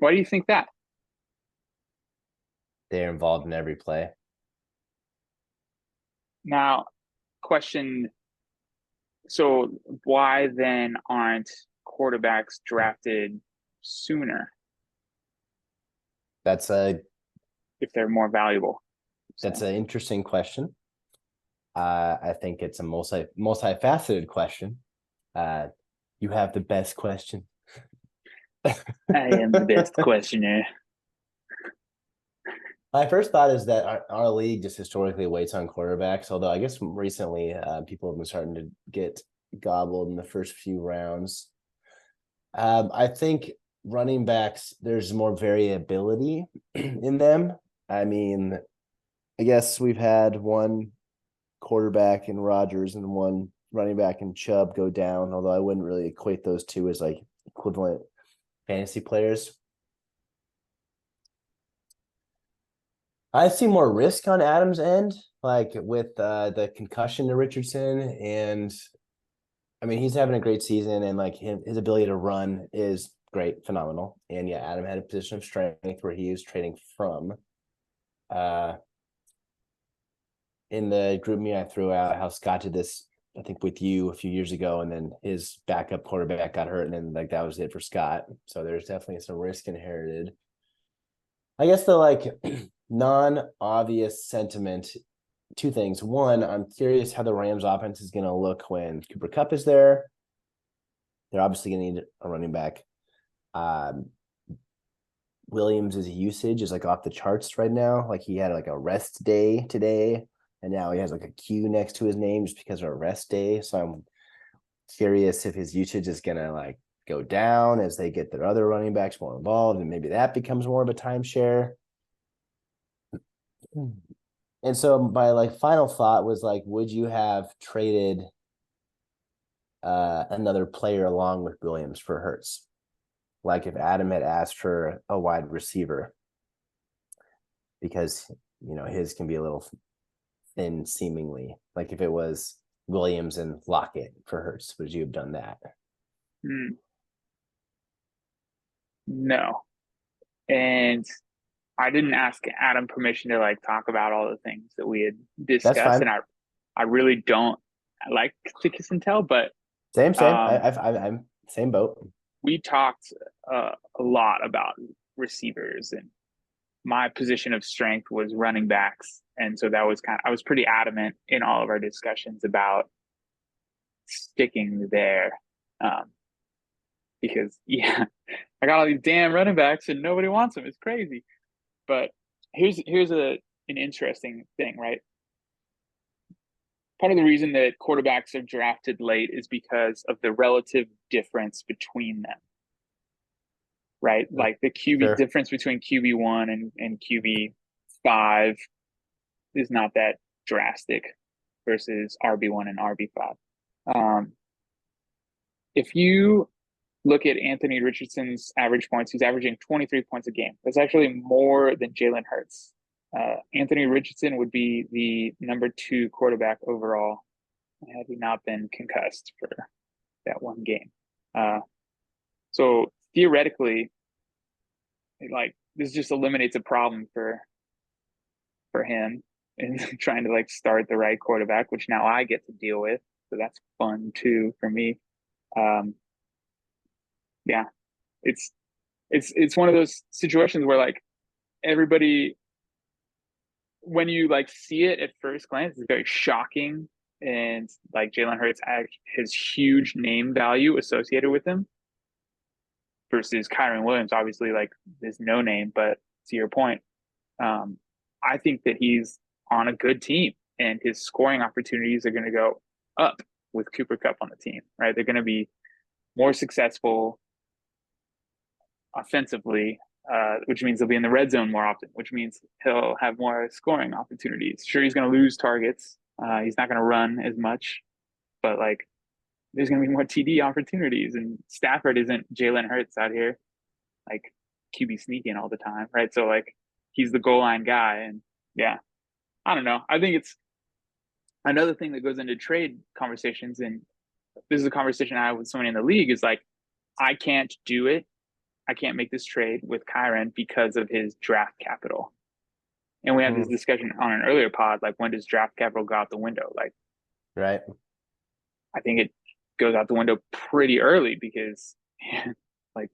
do you think that? They're involved in every play. Now, question. So why then aren't quarterbacks drafted sooner That's if they're more valuable? That's an interesting question. I think it's a multifaceted question. You have the best question. I am the best questioner. My first thought is that our league just historically waits on quarterbacks, although I guess recently people have been starting to get gobbled in the first few rounds. I think running backs, there's more variability in them. I mean, I guess we've had one quarterback in Rodgers and one running back in Chubb go down, although I wouldn't really equate those two as like equivalent fantasy players. I see more risk on Adam's end, like with the concussion to Richardson, and I mean he's having a great season, and like his ability to run is great, phenomenal. And yeah, Adam had a position of strength where he was trading from. In the group me, I threw out how Scott did this, I think, with you a few years ago, and then his backup quarterback got hurt, and then like that was it for Scott. So there's definitely some risk inherited. I guess the like non-obvious sentiment, two things. One, I'm curious how the Rams offense is going to look when Cooper Kupp is there. They're obviously going to need a running back. Um, Williams' usage is like off the charts right now. Like he had like a rest day today, and now he has like a Q next to his name just because of a rest day. So I'm curious if his usage is gonna like go down as they get their other running backs more involved, and maybe that becomes more of a timeshare. And so my like final thought was like, would you have traded another player along with Williams for Hurts? Like if Adam had asked for a wide receiver, because his can be a little thin seemingly. Like if it was Williams and Lockett for Hurts, would you have done that? Hmm. No. And I didn't ask Adam permission to like talk about all the things that we had That's discussed, fine. and I really don't like to kiss and tell, but Same. um, I'm same boat. we talked a lot about receivers, and my position of strength was running backs, and so that was I was pretty adamant in all of our discussions about sticking there, um, because yeah, I got all these damn running backs and nobody wants them. It's crazy. But here's an interesting thing, right? Part of the reason that quarterbacks are drafted late is because of the relative difference between them, right? Like the QB Sure. difference between QB1 and QB5 is not that drastic versus RB1 and RB5. Um, if you look at Anthony Richardson's average points, he's averaging 23 points a game. That's actually more than Jalen Hurts. Anthony Richardson would be the number 2 quarterback overall had he not been concussed for that one game. Uh, so theoretically, like this just eliminates a problem for him in trying to like start the right quarterback, which now I get to deal with. So that's fun too for me. Um, yeah, it's it's one of those situations where like everybody, when you like see it at first glance, it's very shocking, and like Jalen Hurts has huge name value associated with him versus Kyron Williams, obviously like there's no name, but to your point, um, I think that he's on a good team and his scoring opportunities are going to go up with Cooper Kupp on the team, right? They're going to be more successful offensively, which means they'll be in the red zone more often, which means he'll have more scoring opportunities. Sure, he's going to lose targets. He's not going to run as much, but like there's going to be more TD opportunities. And Stafford isn't Jalen Hurts out here, like QB sneaking all the time, right? So like he's the goal line guy, and yeah, I don't know. I think it's another thing that goes into trade conversations, and this is a conversation I have with someone in the league. Is like I can't do it. I can't make this trade with Kyron because of his draft capital. And we had this Mm, discussion on an earlier pod, like when does draft capital go out the window? Like right. I think it goes out the window pretty early because like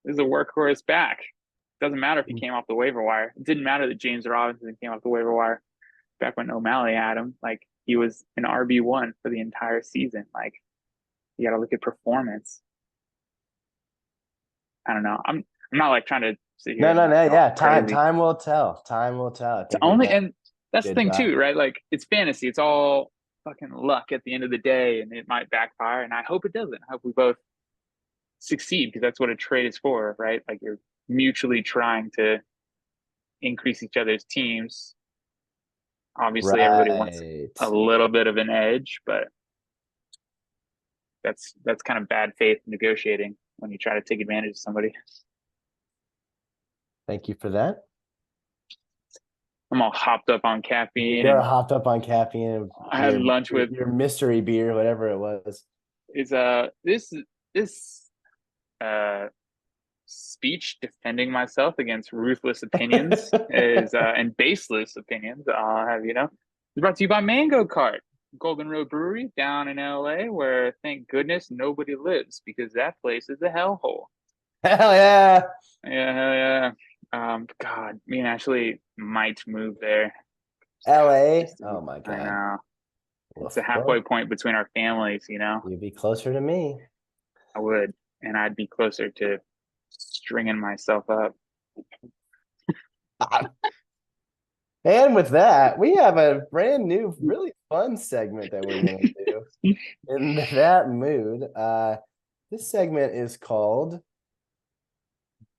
this is a workhorse back. Doesn't matter if he came off the waiver wire. It didn't matter that James Robinson came off the waiver wire back when O'Malley had him. Like he was an RB1 for the entire season. Like you got to look at performance. I don't know. I'm not like trying to sit here and No. talk Yeah, crazy. time will tell. Time will tell. I It's think we've only, got and that's the good thing thought. too, right? Like it's fantasy. It's all fucking luck at the end of the day, and it might backfire. And I hope it doesn't. I hope we both succeed because that's what a trade is for, right? Like you're mutually trying to increase each other's teams. Obviously, everybody wants Right. a little bit of an edge, but that's kind of bad faith negotiating when you try to take advantage of somebody. Thank you for that. I'm all hopped up on caffeine, You're and hopped up on caffeine and I had lunch with your mystery beer, whatever it was. is this uh speech defending myself against ruthless opinions is and baseless opinions. I'll have you know, it's brought to you by Mango Cart, Golden Road Brewery down in LA, where thank goodness nobody lives because that place is a hellhole. Hell yeah. Yeah, hell yeah. God, me and Ashley might move there. LA. Just to be, Oh my I God. know it's a Woof. halfway Well, point between our families, you know. you'd be closer to me. I would, and I'd be closer to stringing myself up. And with that, we have a brand new, really fun segment that we're gonna do in that mood. This segment is called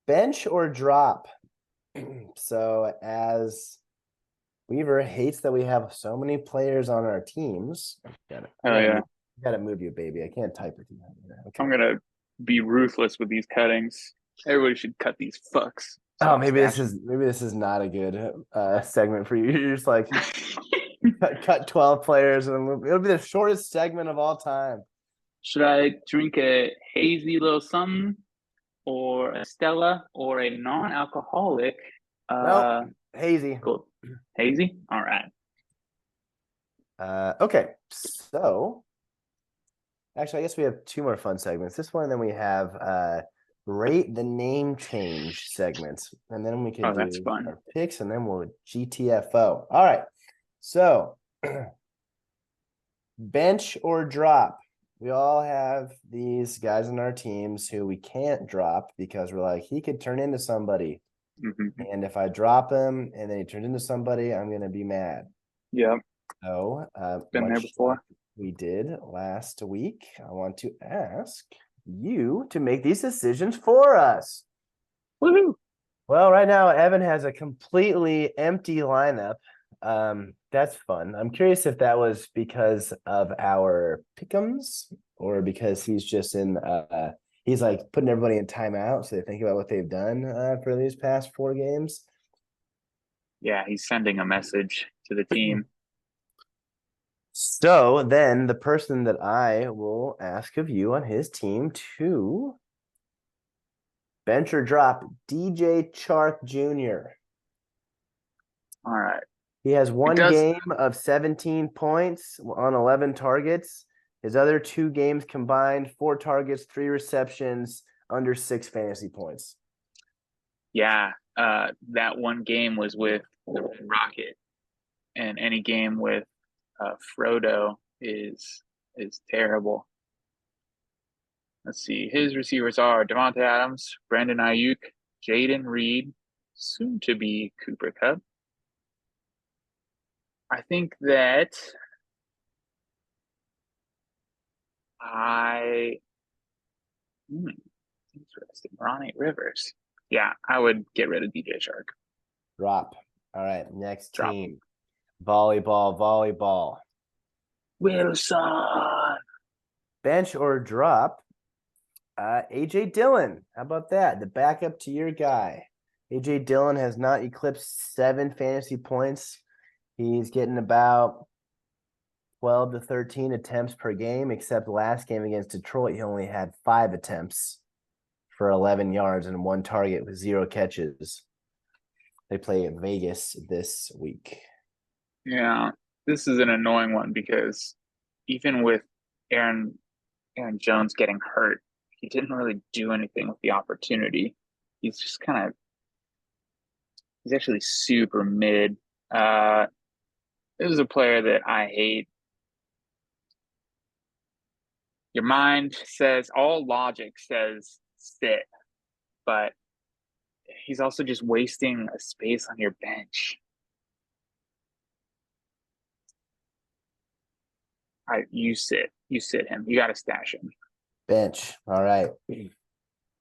Bench or Drop. So as Weaver hates that we have so many players on our teams. Oh yeah, Gotta move you, baby. I can't type with you. Okay. I'm gonna be ruthless with these cuttings. Everybody should cut these fucks. Oh, Stop stashing. maybe this is not a good segment for you. You're just like cut 12 players and then move. It'll be the shortest segment of all time. Should I drink a hazy little something, or a Stella, or a non-alcoholic? Nope. Uh, Hazy. cool. Hazy. All right. Okay. So actually, I guess we have two more fun segments. This one, and then we have rate the name change segments. And then we could Oh, that's do fun. our picks and then we'll GTFO. All right. So bench or drop. We all have these guys in our teams who we can't drop because we're like, he could turn into somebody. Mm-hmm. And if I drop him and then he turns into somebody, I'm gonna be mad. Yep. So Been there before. we did last week, I want to ask you to make these decisions for us. Woohoo! Well, right now Evan has a completely empty lineup. That's fun. I'm curious if that was because of our pick'ems or because he's just in he's like putting everybody in timeout so they think about what they've done for these past 4 games. Yeah, he's sending a message to the team. So then the person that I will ask of you on his team to bench or drop DJ Chark Jr. All right. He has It one does. game of 17 points on 11 targets. His other 2 games combined, 4 targets, 3 receptions, under 6 fantasy points. Yeah, that one game was with the Red Rocket, and any game with Frodo is terrible. Let's see. His receivers are Devontae Adams, Brandon Ayuk, Jaden Reed, soon to be Cooper Kupp. I think that I interesting. Ronnie Rivers. Yeah, I would get rid of DJ Shark. Drop. All right, next Drop. team. Volleyball. Wilson. Bench or drop. AJ Dillon. How about that? The backup to your guy. AJ Dillon has not eclipsed 7 fantasy points. He's getting about 12 to 13 attempts per game, except last game against Detroit, he only had 5 attempts for 11 yards and 1 target with 0 catches. They play in Vegas this week. Yeah, this is an annoying one because even with Aaron Jones getting hurt, he didn't really do anything with the opportunity. He's just kind of he's actually super mid. This is a player that I hate. Your mind says all logic says sit, but he's also just wasting a space on your bench. You sit him. You got to stash him. Bench. All right.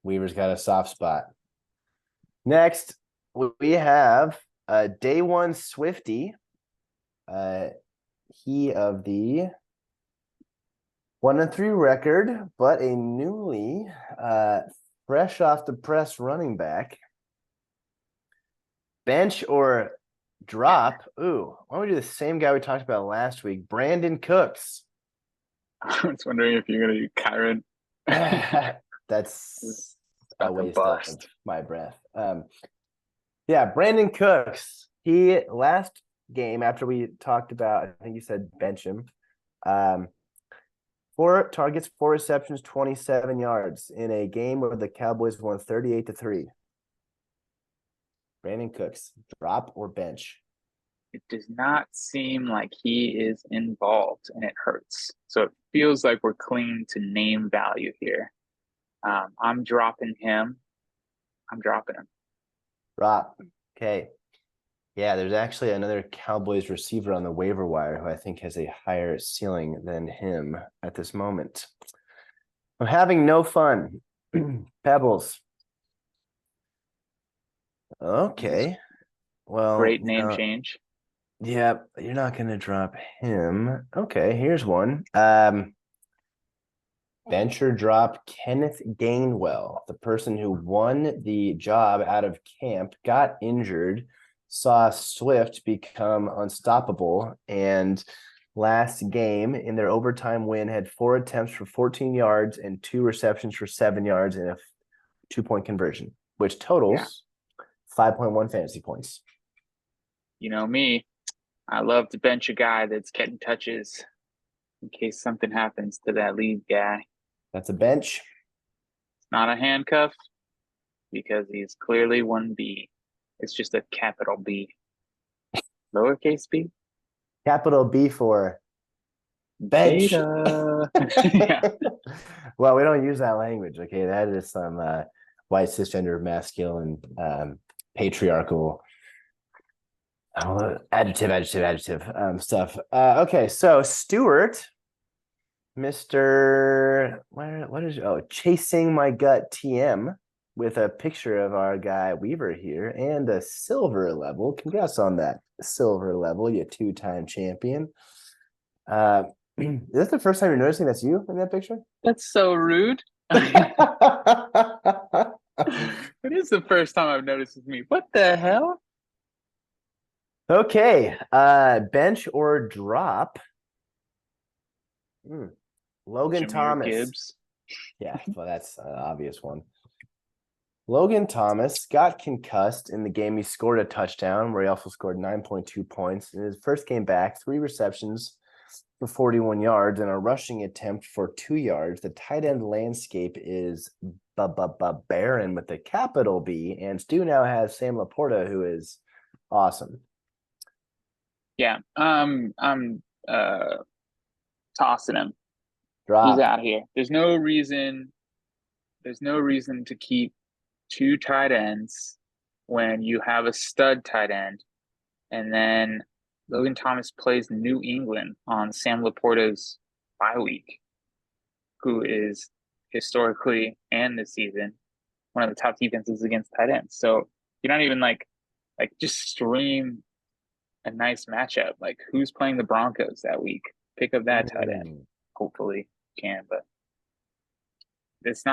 Weaver's got a soft spot. Next, we have day one Swifty. He of the 1-3 record, but a newly fresh off the press running back. Bench or drop? Ooh, why don't we do the same guy we talked about last week? Brandon Cooks. I was wondering if you're gonna do Kyron. That's a About to waste of bust. my breath. Yeah, Brandon Cooks. He last game after we talked about, I think you said bench him. 4 targets, 4 receptions, 27 yards in a game where the Cowboys won 38-3. Brandon Cooks, drop or bench? It does not seem like he is involved, and it hurts. So it feels like we're clinging to name value here. I'm dropping him. I'm dropping him. Drop. Okay. Yeah, there's actually another Cowboys receiver on the waiver wire who I think has a higher ceiling than him at this moment. I'm having no fun. Pebbles. Okay. Well, Great name change. yeah, you're not gonna drop him. Okay, here's one. Venture drop Kenneth Gainwell, the person who won the job out of camp, got injured, saw Swift become unstoppable, and last game in their overtime win had 4 attempts for 14 yards and 2 receptions for 7 yards and a 2-point conversion, which totals 5.1 fantasy points. You know me, I love to bench a guy that's getting touches in case something happens to that lead guy. That's a bench. It's not a handcuff because he's clearly 1B. It's just a capital B. Lowercase b? Capital B for bench. Beta. Yeah. Well, we don't use that language. Okay, that is some white cisgender masculine patriarchal adjective stuff. Okay, so Stuart, Mr. What is chasing my gut TM with a picture of our guy Weaver here and a silver level. Congrats on that silver level, you 2-time champion. Is this the first time you're noticing that's you in that picture? That's so rude. It is the first time I've noticed it's me. What the hell? Okay. Bench or drop. Logan Jahmyr Thomas. Gibbs. Yeah, well, that's an obvious one. Logan Thomas got concussed in the game. He scored a touchdown where he also scored 9.2 points. In his first game back, 3 receptions for 41 yards and a rushing attempt for 2 yards. The tight end landscape is barren with a capital B, and Stu now has Sam Laporta, who is awesome. Yeah, I'm tossing him. Drop. He's out here. There's no reason to keep 2 tight ends when you have a stud tight end. And then Logan Thomas plays New England on Sam Laporta's bye week, who is historically and this season one of the top defenses against tight ends. So you're not even like just stream a nice matchup. Like who's playing the Broncos that week? Pick up that tight end. Hopefully you can, but it's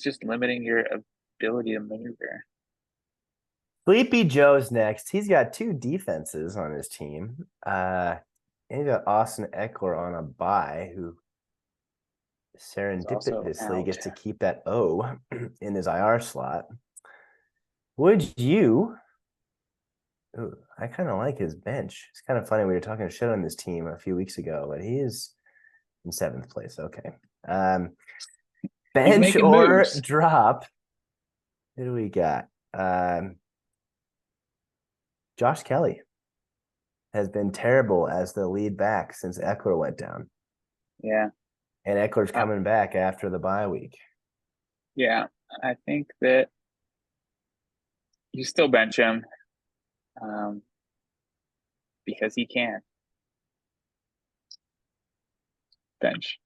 just limiting your ability to maneuver. Sleepy Joe's next. He's got 2 defenses on his team. And he's got Austin Eckler on a bye, who serendipitously gets to keep that O in his IR slot. Would you? Ooh, I kind of like his bench. It's kind of funny. We were talking shit on this team a few weeks ago, but he is in 7th place. Okay. Bench or moves. drop? Who do we got? Josh Kelly has been terrible as the lead back since Eckler went down. Yeah. And Eckler's coming back after the bye week. Yeah, I think that you still bench him because he can. Bench.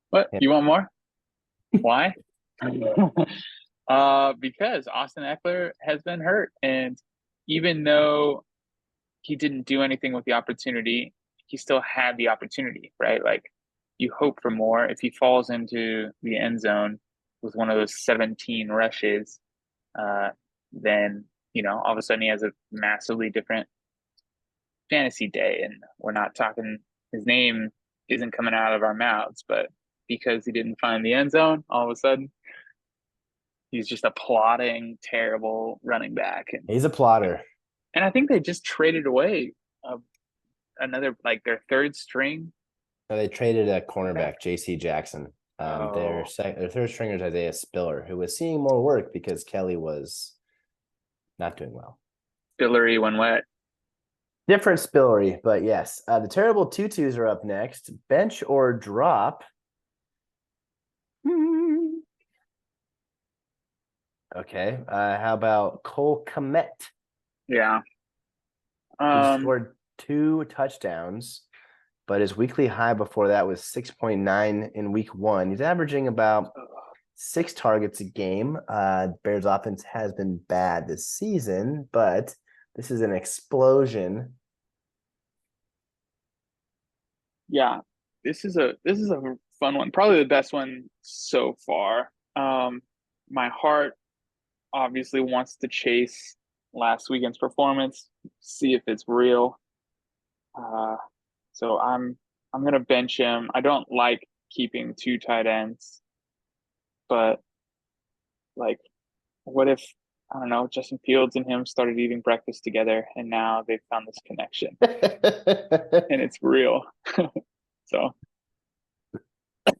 What? Yeah. You want more? Why? Because Austin Eckler has been hurt, and even though he didn't do anything with the opportunity, he still had the opportunity, right? Like you hope for more. If he falls into the end zone with one of those 17 rushes, then all of a sudden he has a massively different fantasy day. And we're not talking, his name isn't coming out of our mouths, but because he didn't find the end zone, all of a sudden he's just a plodding, terrible running back. And he's a plotter. And I think they just traded away another, like their 3rd string. So they traded a cornerback, J.C. Jackson. Their 3rd stringer is Isaiah Spiller, who was seeing more work because Kelly was not doing well. Spillery when wet. Different Spillery, but yes. The terrible tutus are up next. Bench or drop? Okay. How about Cole Kmet, Yeah. who Um, scored 2 touchdowns, but his weekly high before that was 6.9 in week one. He's averaging about 6 targets a game. Bears offense has been bad this season, but this is an explosion. yeah. This is a fun one. Probably the best one so far. My heart obviously wants to chase last weekend's performance, see if it's real. Uh, so I'm gonna bench him. I don't like keeping 2 tight ends, but like, what if I don't know, Justin Fields and him started eating breakfast together, and now they've found this connection, and it's real. So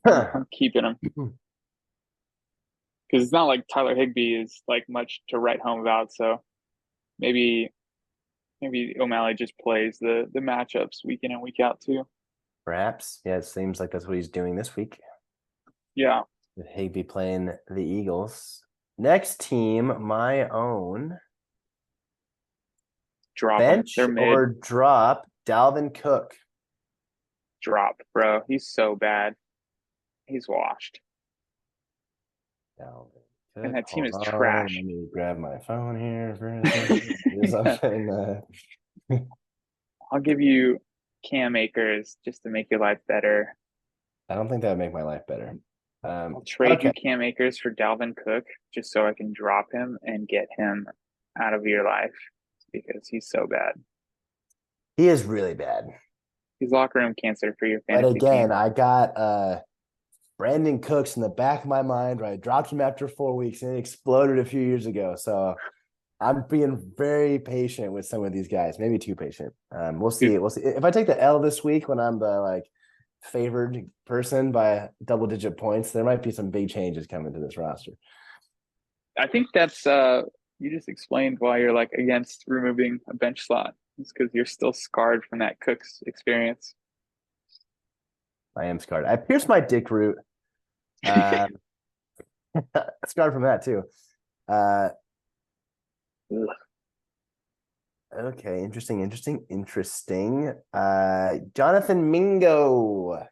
I'm keeping him because it's not like Tyler Higbee is like much to write home about. So maybe O'Malley just plays the matchups week in and week out too. Perhaps. Yeah, it seems like that's what he's doing this week. Yeah, With Higby playing the Eagles. Next team, my own. drop them. Bench They're mid. or drop Dalvin Cook. Drop, bro. He's so bad. He's washed, Dalvin and Cook. that team Hold is on. Let trash. me grab my phone here for a second. Do something. I'll give you Cam Akers just to make your life better. I don't think that would make my life better. I'll trade Okay. you Cam Akers for Dalvin Cook just so I can drop him and get him out of your life because he's so bad. He is really bad. He's locker room cancer for your But fantasy again, team. I got Brandon Cooks in the back of my mind, right? Dropped him after 4 weeks and it exploded a few years ago. So I'm being very patient with some of these guys, maybe too patient. We'll see. Dude, We'll see. If I take the L this week when I'm the like favored person by double-digit points, there might be some big changes coming to this roster. I think that's you just explained why you're like against removing a bench slot. It's because you're still scarred from that Cooks experience. I am scarred. I pierced my dick root. Uh, scarred from that too. Uh, okay, interesting. Jonathan Mingo.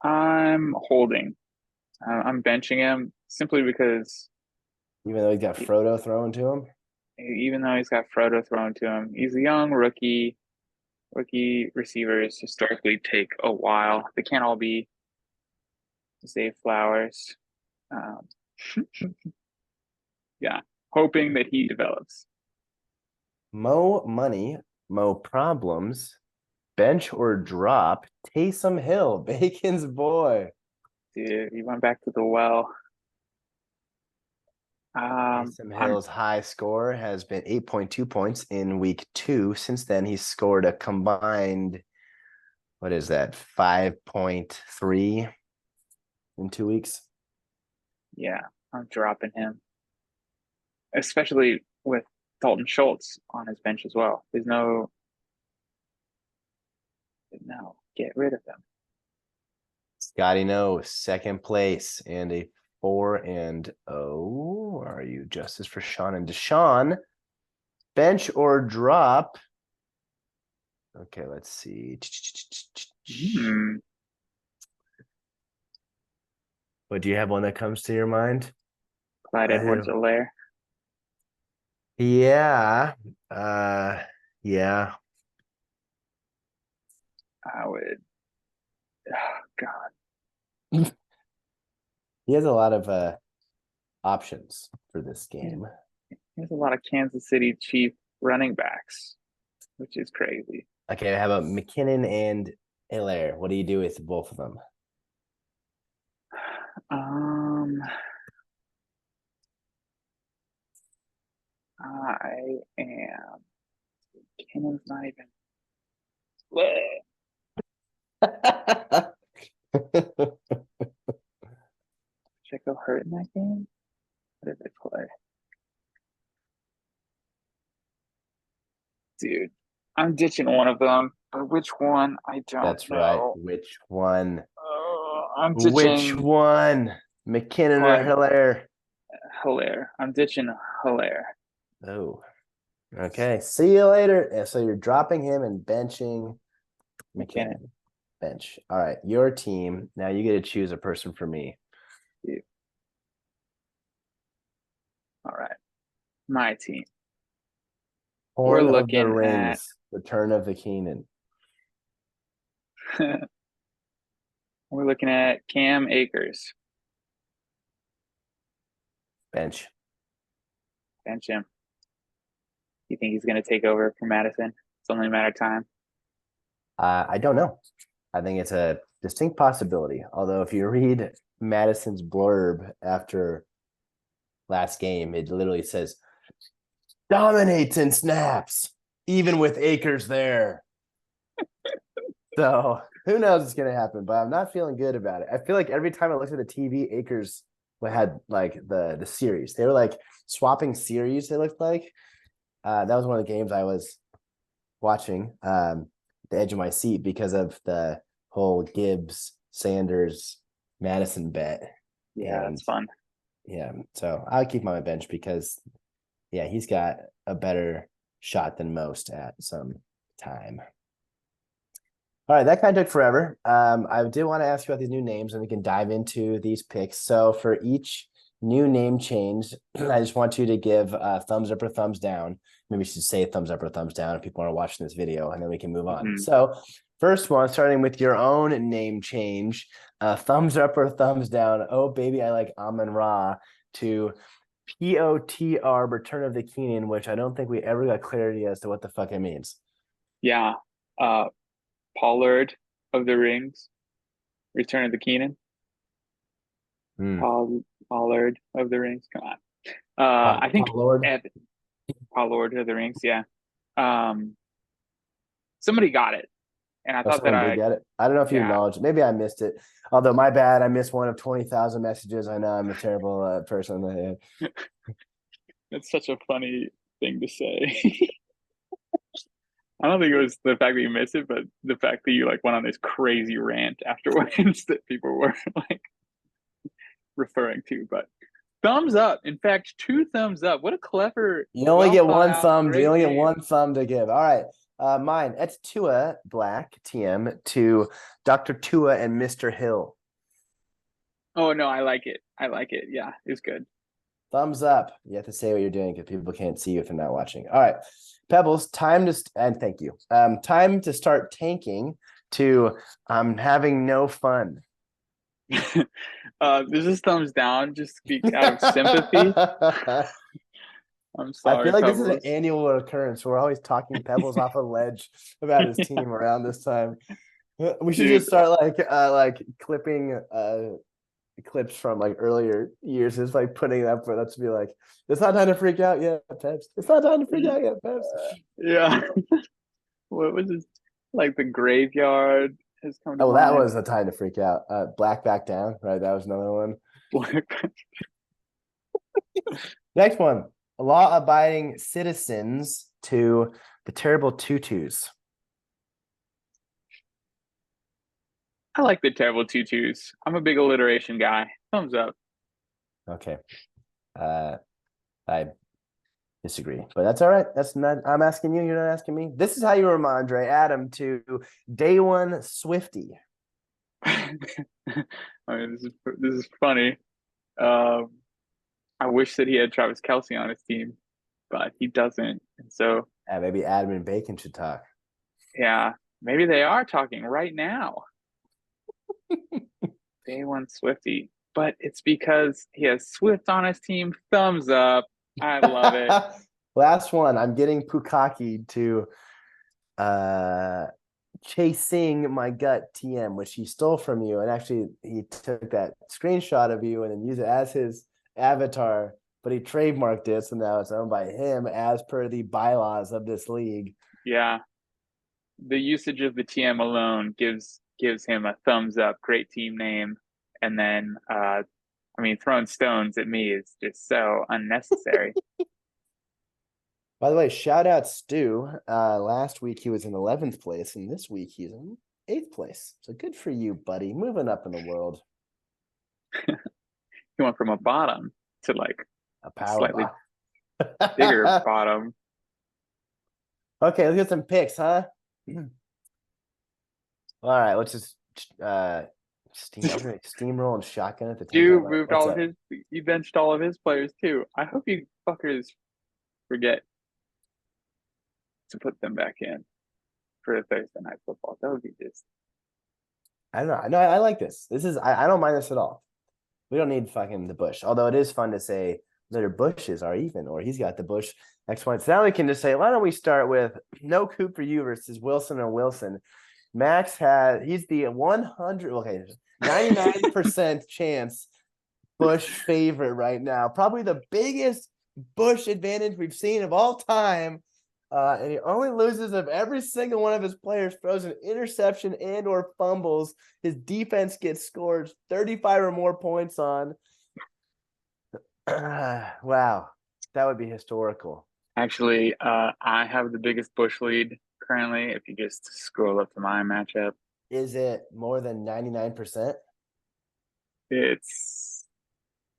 I'm holding. I'm benching him simply because Even though he's got Frodo thrown to him. even though he's got Frodo thrown to him, he's a young rookie. Rookie receivers historically take a while. They can't all be Zay Flowers. Um, yeah, hoping that he develops. Mo money, mo problems. Bench or drop Taysom Hill, Bacon's boy. Dude, he went back to the well. Taysom I'm Hill's high score has been 8.2 points in week two. Since then, he's scored a combined, what is that, 5.3 in 2 weeks. yeah, I'm dropping him, especially with Dalton Schultz on his bench as well. There's no get rid of him. Scotty No, second place and a 4-0. Are you justice for Sean and Deshaun? Bench or drop? Okay, let's see. Hmm. But do you have one that comes to your mind? Clyde I do. Edwards-Helaire. Yeah. Uh yeah. I would. Oh, God. He has a lot of options for this Yeah. game. There's a lot of Kansas City Chief running backs, which is crazy. Okay, how about McKinnon and Hilaire? What do you do with both of them? Um, I am. Cannon's not even. Bleh. Checo hurt in that game? What did they play? Dude, I'm ditching one of them, but which one? I don't That's right. know. Which one? I'm Which ditching one? McKinnon or Clem Hilaire? Hilaire. I'm ditching Hilaire. Oh, okay. See you later. Yeah, so you're dropping him and benching McKinnon. McKinnon. Bench. All right, your team. Now you get to choose a person for me. All right. My team. We're Horn of the looking at Rings, Return of the Keenan. we're looking at Cam Akers. Bench. Bench him. You think he's gonna take over for Madison? It's only a matter of time. I don't know. I think it's a distinct possibility. Although, if you read Madison's blurb after last game, it literally says dominates in snaps, even with Akers there. So who knows what's going to happen, but I'm not feeling good about it. I feel like every time I looked at the TV, Akers had like the series. They were like swapping series, it looked like. That was one of the games I was watching, the edge of my seat because of the whole Gibbs, Sanders, Madison bet. Yeah, And that's fun. yeah, so I'll keep him on my bench because yeah, he's got a better shot than most at some time. All right, that kind of took forever. I did want to ask you about these new names, and we can dive into these picks. So for each new name change, I just want you to give a thumbs up or thumbs down. Maybe we should say thumbs up or thumbs down if people are watching this video, and then we can move on. Mm-hmm. So first one, starting with your own name change, thumbs up or thumbs down. Oh, baby, I like Amon Ra to POTR, Return of the Keenan, which I don't think we ever got clarity as to what the fuck it means. Yeah. Pollard of the Rings, Return of the Keenan. Pollard of the Rings. Come on. I think Lord. Pollard of the Rings. Yeah. Um, somebody got it, and I Oh, thought that someone did get it. I don't know if you yeah, acknowledged it. Maybe I missed it. Although my bad, I missed one of 20,000 messages. I know I'm a terrible person. it's such a funny thing to say. I don't think it was the fact that you missed it, but the fact that you like went on this crazy rant afterwards that people were like referring to. But thumbs up. In fact, two thumbs up. What a clever, You only well get thought one out, thumb. You great only get name. one thumb to give. All right. Mine. It's Tua Black TM to Dr. Tua and Mr. Hill. Oh no, I like it. I like it. Yeah, it's good. Thumbs up. You have to say what you're doing because people can't see you if they're not watching. All right. Pebbles, time to and thank you. Time to start tanking to having no fun. This is thumbs down just out of sympathy. I'm I feel sorry, like this is an Pebbles. annual occurrence. We're always talking Pebbles off a ledge about his team around this time. We should Dude, just start like clipping clips from like earlier years, just like putting it up for us to be like, it's not time to freak out yet, Peps. It's not time to freak out yet, Peps. yeah. What was this? Like the graveyard has come to Oh, well, that mind. was a time to freak out. Black back down, right? That was another one. Next one. Law abiding citizens to the terrible tutus. I like the terrible tutus. I'm a big alliteration guy. Thumbs up. Okay. I disagree, but that's all right. That's not, I'm asking you, you're not asking me. This is how you Ramondre Adam to day one Swifty. I mean, this is funny. Um, I wish that he had Travis Kelce on his team, but he doesn't. And so, Maybe Adam and Bacon should talk. yeah, maybe they are talking right now. Day one Swifty, but it's because he has Swift on his team. Thumbs up. I love it. Last one. I'm getting Pukaki to chasing my gut TM, which he stole from you. And actually, he took that screenshot of you and then used it as his avatar, but he trademarked it. So now it's owned by him as per the bylaws of this league. Yeah, the usage of the TM alone gives him a thumbs up. Great team name. And then, I mean, throwing stones at me is just so unnecessary. By the way, shout out Stu. Last week he was in 11th place, and this week he's in 8th place. So good for you, buddy. Moving up in the world. He went from a bottom to like A a power slightly bottom. bigger bottom. Okay, let's get some picks, huh? All right, let's just steamroll and shotgun at the 10 You time. moved What's all of up? his, you benched all of his players too. I hope you fuckers forget to put them back in for Thursday night football. That would be just I don't know. No, I like this. I don't mind this at all. We don't need fucking the Bush. Although it is fun to say their Bushes are even, or he's got the Bush X one. So now we can just say, why don't we start with no Cooper U versus Wilson and Wilson. He's the 100, okay, 99% chance Bush favorite right now. Probably the biggest Bush advantage we've seen of all time. And he only loses if every single one of his players throws an interception and or fumbles. His defense gets scored 35 or more points on. Wow, that would be historical. actually, I have the biggest Bush lead currently. If you just scroll up to my matchup, Is it more than 99%? it's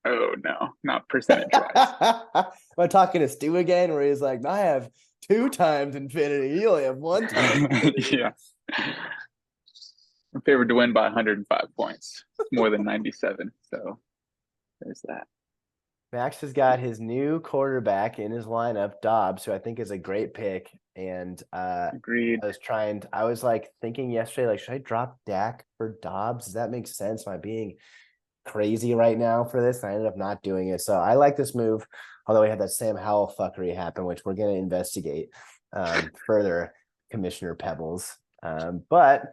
oh no, not percentage wise. Am I talking to Stu again, where he's like, I have 2 times infinity. You only have 1 time infinity. Yeah. I'm favored to win by 105 points. It's more than 97. So there's that. Max has got his new quarterback in his lineup, Dobbs, who I think is a great pick. And Agreed. I was like thinking yesterday, like, should I drop Dak for Dobbs? Does that make sense? Am I being crazy right now for this? And I ended up not doing it. So I like this move, although we had that Sam Howell fuckery happen, which we're going to investigate further, Commissioner Pebbles. But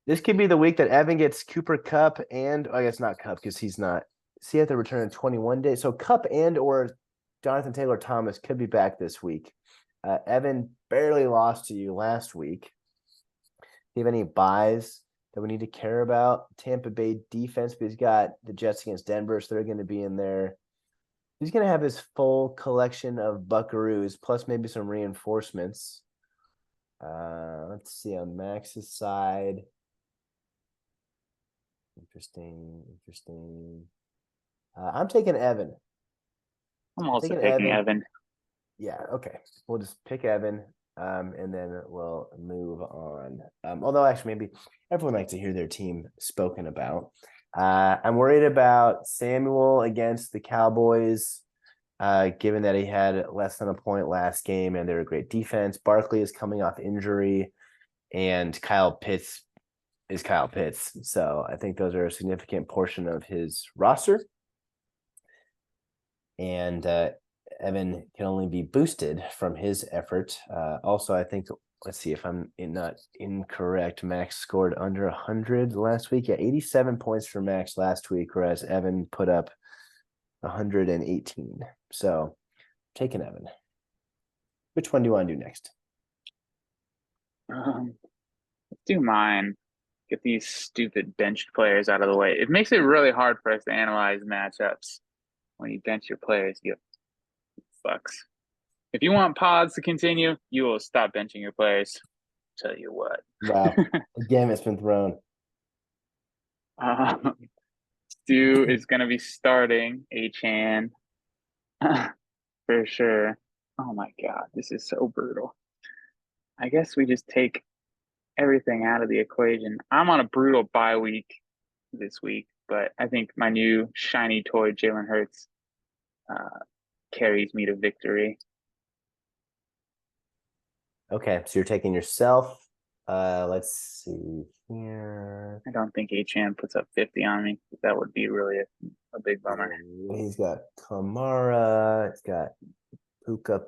this could be the week that Evan gets Cooper Cup and I guess not Cup because he's not. See at the return in 21 days. So Cup and or Jonathan Taylor Thomas could be back this week. Evan barely lost to you last week. Do you have any buys that we need to care about? Tampa Bay defense, but he's got the Jets against Denver, so they're going to be in there. He's going to have his full collection of buckaroos, plus maybe some reinforcements. Let's see on Max's side. Interesting. I'm taking Evan. I'm also taking Evan. Yeah, okay. We'll just pick Evan, and then we'll move on. Although actually, maybe everyone likes to hear their team spoken about. I'm worried about Samuel against the Cowboys, given that he had less than a point last game, and they're a great defense. Barkley is coming off injury, and Kyle Pitts is Kyle Pitts. So I think those are a significant portion of his roster. And Evan can only be boosted from his effort. Also, I think, let's see if I'm not incorrect, Max scored under 100 last week. Yeah, 87 points for Max last week, whereas Evan put up 118. So taking Evan. Which one do you want to do next? Let's do mine. Get these stupid benched players out of the way. It makes it really hard for us to analyze matchups when you bench your players. You sucks. If you want pods to continue, you will stop benching your players. Tell you what. Wow. Again, it's been thrown. Stu is going to be starting Achan for sure. Oh my God, this is so brutal. I guess we just take everything out of the equation. I'm on a brutal bye week this week, but I think my new shiny toy, Jalen Hurts, carries me to victory. Okay, so you're taking yourself. Let's see here. I don't think Achan puts up 50 on me. That would be really a big bummer. He's got Kamara. It's got Puka,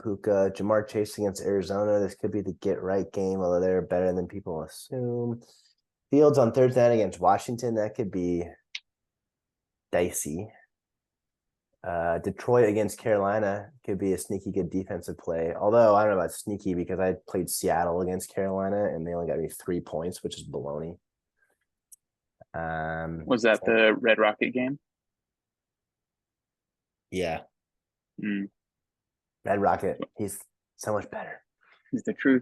Jamar Chase against Arizona. This could be the get right game, although they're better than people assume. Fields on Thursday night against Washington. That could be dicey. Detroit against Carolina could be a sneaky good defensive play. Although I don't know about sneaky because I played Seattle against Carolina and they only got me 3 points, which is baloney. Was that the Red Rocket game? Yeah. Mm. Red Rocket. He's so much better. He's the truth.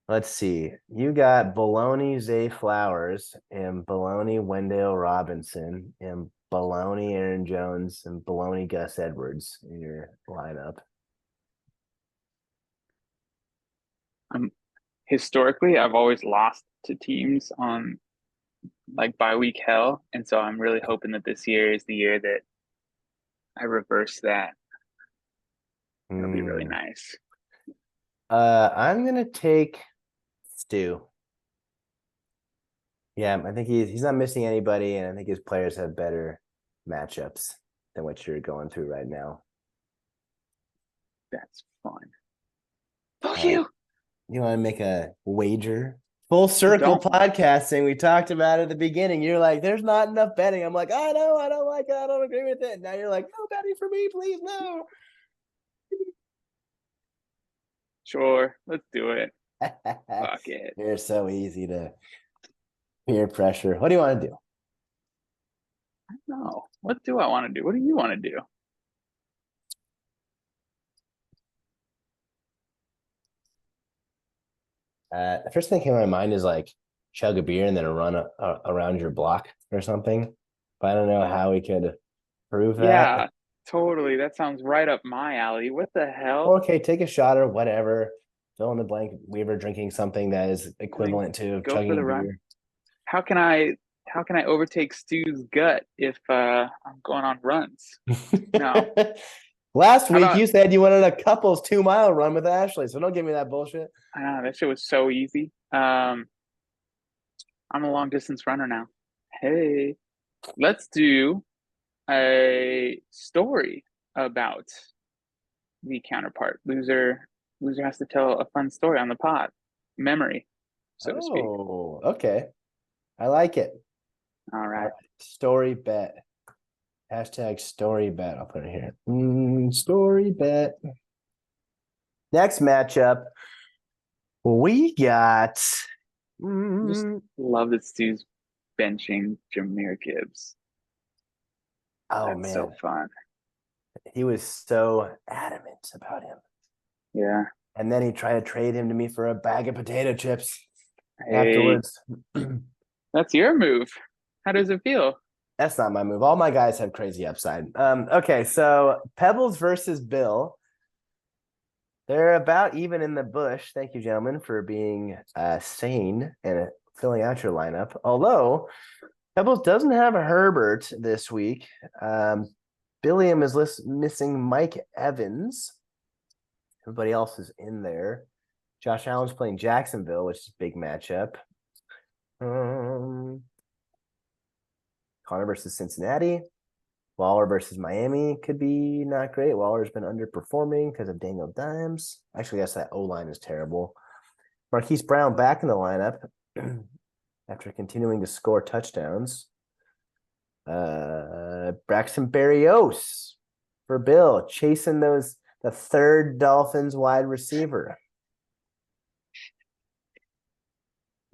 Let's see. You got Baloney Zay Flowers and Baloney Wendell Robinson and Baloney Aaron Jones and Baloney Gus Edwards in your lineup. Historically, I've always lost to teams on like bye week hell, and so I'm really hoping that this year is the year that I reverse that. It'll be really Hmm. nice. I'm gonna take Stu. Yeah, I think he's not missing anybody, and I think his players have better matchups than what you're going through right now. That's fun. Fuck All right. you. You want to make a wager? Full circle Don't. podcasting. We talked about it at the beginning. You're like, there's not enough betting. I'm like, I know, I don't like it. I don't agree with it. Now you're like, no betting for me, please, no. Sure, let's do it. Fuck it. You're so easy to peer pressure. What do you want to do? No. What do I want to do? What do you want to do? The first thing that came to my mind is like chug a beer and then run around your block or something. But I don't know how we could prove that. Yeah, totally. That sounds right up my alley. What the hell? Okay, take a shot or whatever. Fill in the blank. We were drinking something that is And then equivalent to go for chugging a the run. beer. How can I overtake Stu's gut if I'm going on runs? No. Last How week about you said you wanted a couple's 2 mile run with Ashley, so don't give me that bullshit. I don't know, that shit was so easy. I'm a long distance runner now. Hey, let's do a story about the counterpart. Loser has to tell a fun story on the pod. Memory, so to speak. Oh, okay. I like it. All All right. right. Story bet. Hashtag story bet. I'll put it here. Story bet. Next matchup, we got. Just mm, love that Stu's benching Jameer Gibbs. oh That's so man, fun. he was so adamant about him. Yeah. And then he tried to trade him to me for a bag of potato chips Hey, afterwards. that's your move. How does it feel? That's not my move. All my guys have crazy upside. Okay, so Pebbles versus Bill. They're about even in the bush. Thank you, gentlemen, for being sane and filling out your lineup. Although Pebbles doesn't have a Herbert this week. Billiam is missing Mike Evans. Everybody else is in there. Josh Allen's playing Jacksonville, which is a big matchup. Connor versus Cincinnati. Waller versus Miami could be not great. Waller's been underperforming because of Daniel Dimes. Actually, I guess that O line is terrible. Marquise Brown back in the lineup after continuing to score touchdowns. Braxton Berrios for Bill, chasing the third Dolphins wide receiver.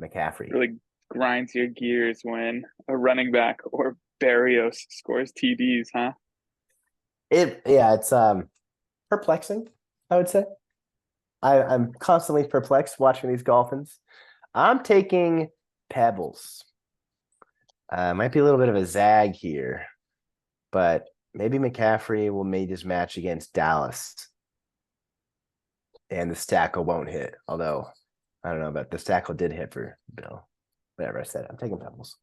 McCaffrey. Really grinds your gears when a running back or Barrios scores TDs, huh? It's perplexing, I would say. I'm constantly perplexed watching these Dolphins. I'm taking Pebbles. Might be a little bit of a zag here, but maybe McCaffrey will make his match against Dallas, and the stackle won't hit. Although I don't know, but the stackle did hit for Bill. Whatever I said, I'm taking Pebbles.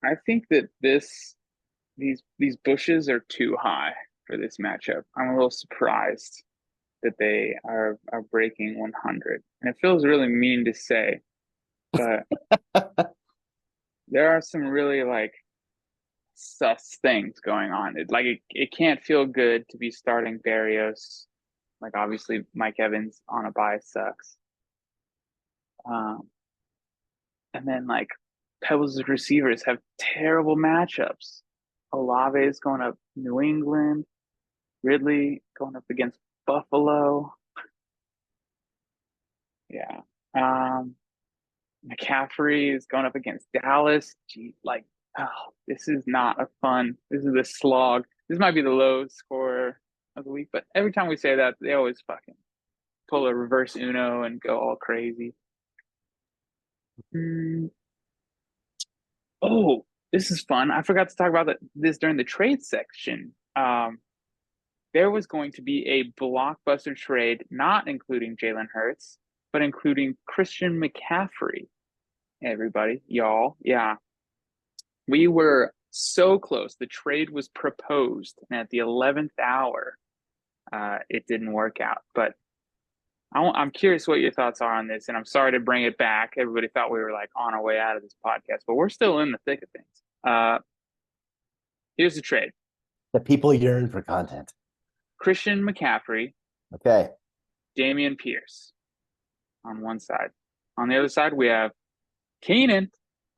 I think that these bushes are too high for this matchup. I'm a little surprised that they are breaking 100, and it feels really mean to say, but there are some really like sus things going on. It can't feel good to be starting Barrios. Like obviously Mike Evans on a bye sucks. Um, and then like Pebbles' receivers have terrible matchups. Olave is going up New England. Ridley going up against Buffalo. Yeah. Um, McCaffrey is going up against Dallas. Gee, like, oh, this is not a fun. This is a slog. This might be the low score of the week, but every time we say that, they always fucking pull a reverse Uno and go all crazy. Mm, oh, this is fun. I forgot to talk about this during the trade section. There was going to be a blockbuster trade, not including Jalen Hurts, but including Christian McCaffrey. Everybody, y'all, yeah, we were so close. The trade was proposed, and at the 11th hour, it didn't work out. But I'm curious what your thoughts are on this, and I'm sorry to bring it back. Everybody thought we were like on our way out of this podcast, but we're still in the thick of things. Here's the trade: The people yearn for content. Christian McCaffrey, Okay. Dameon Pierce on one side. On the other side, we have Keenan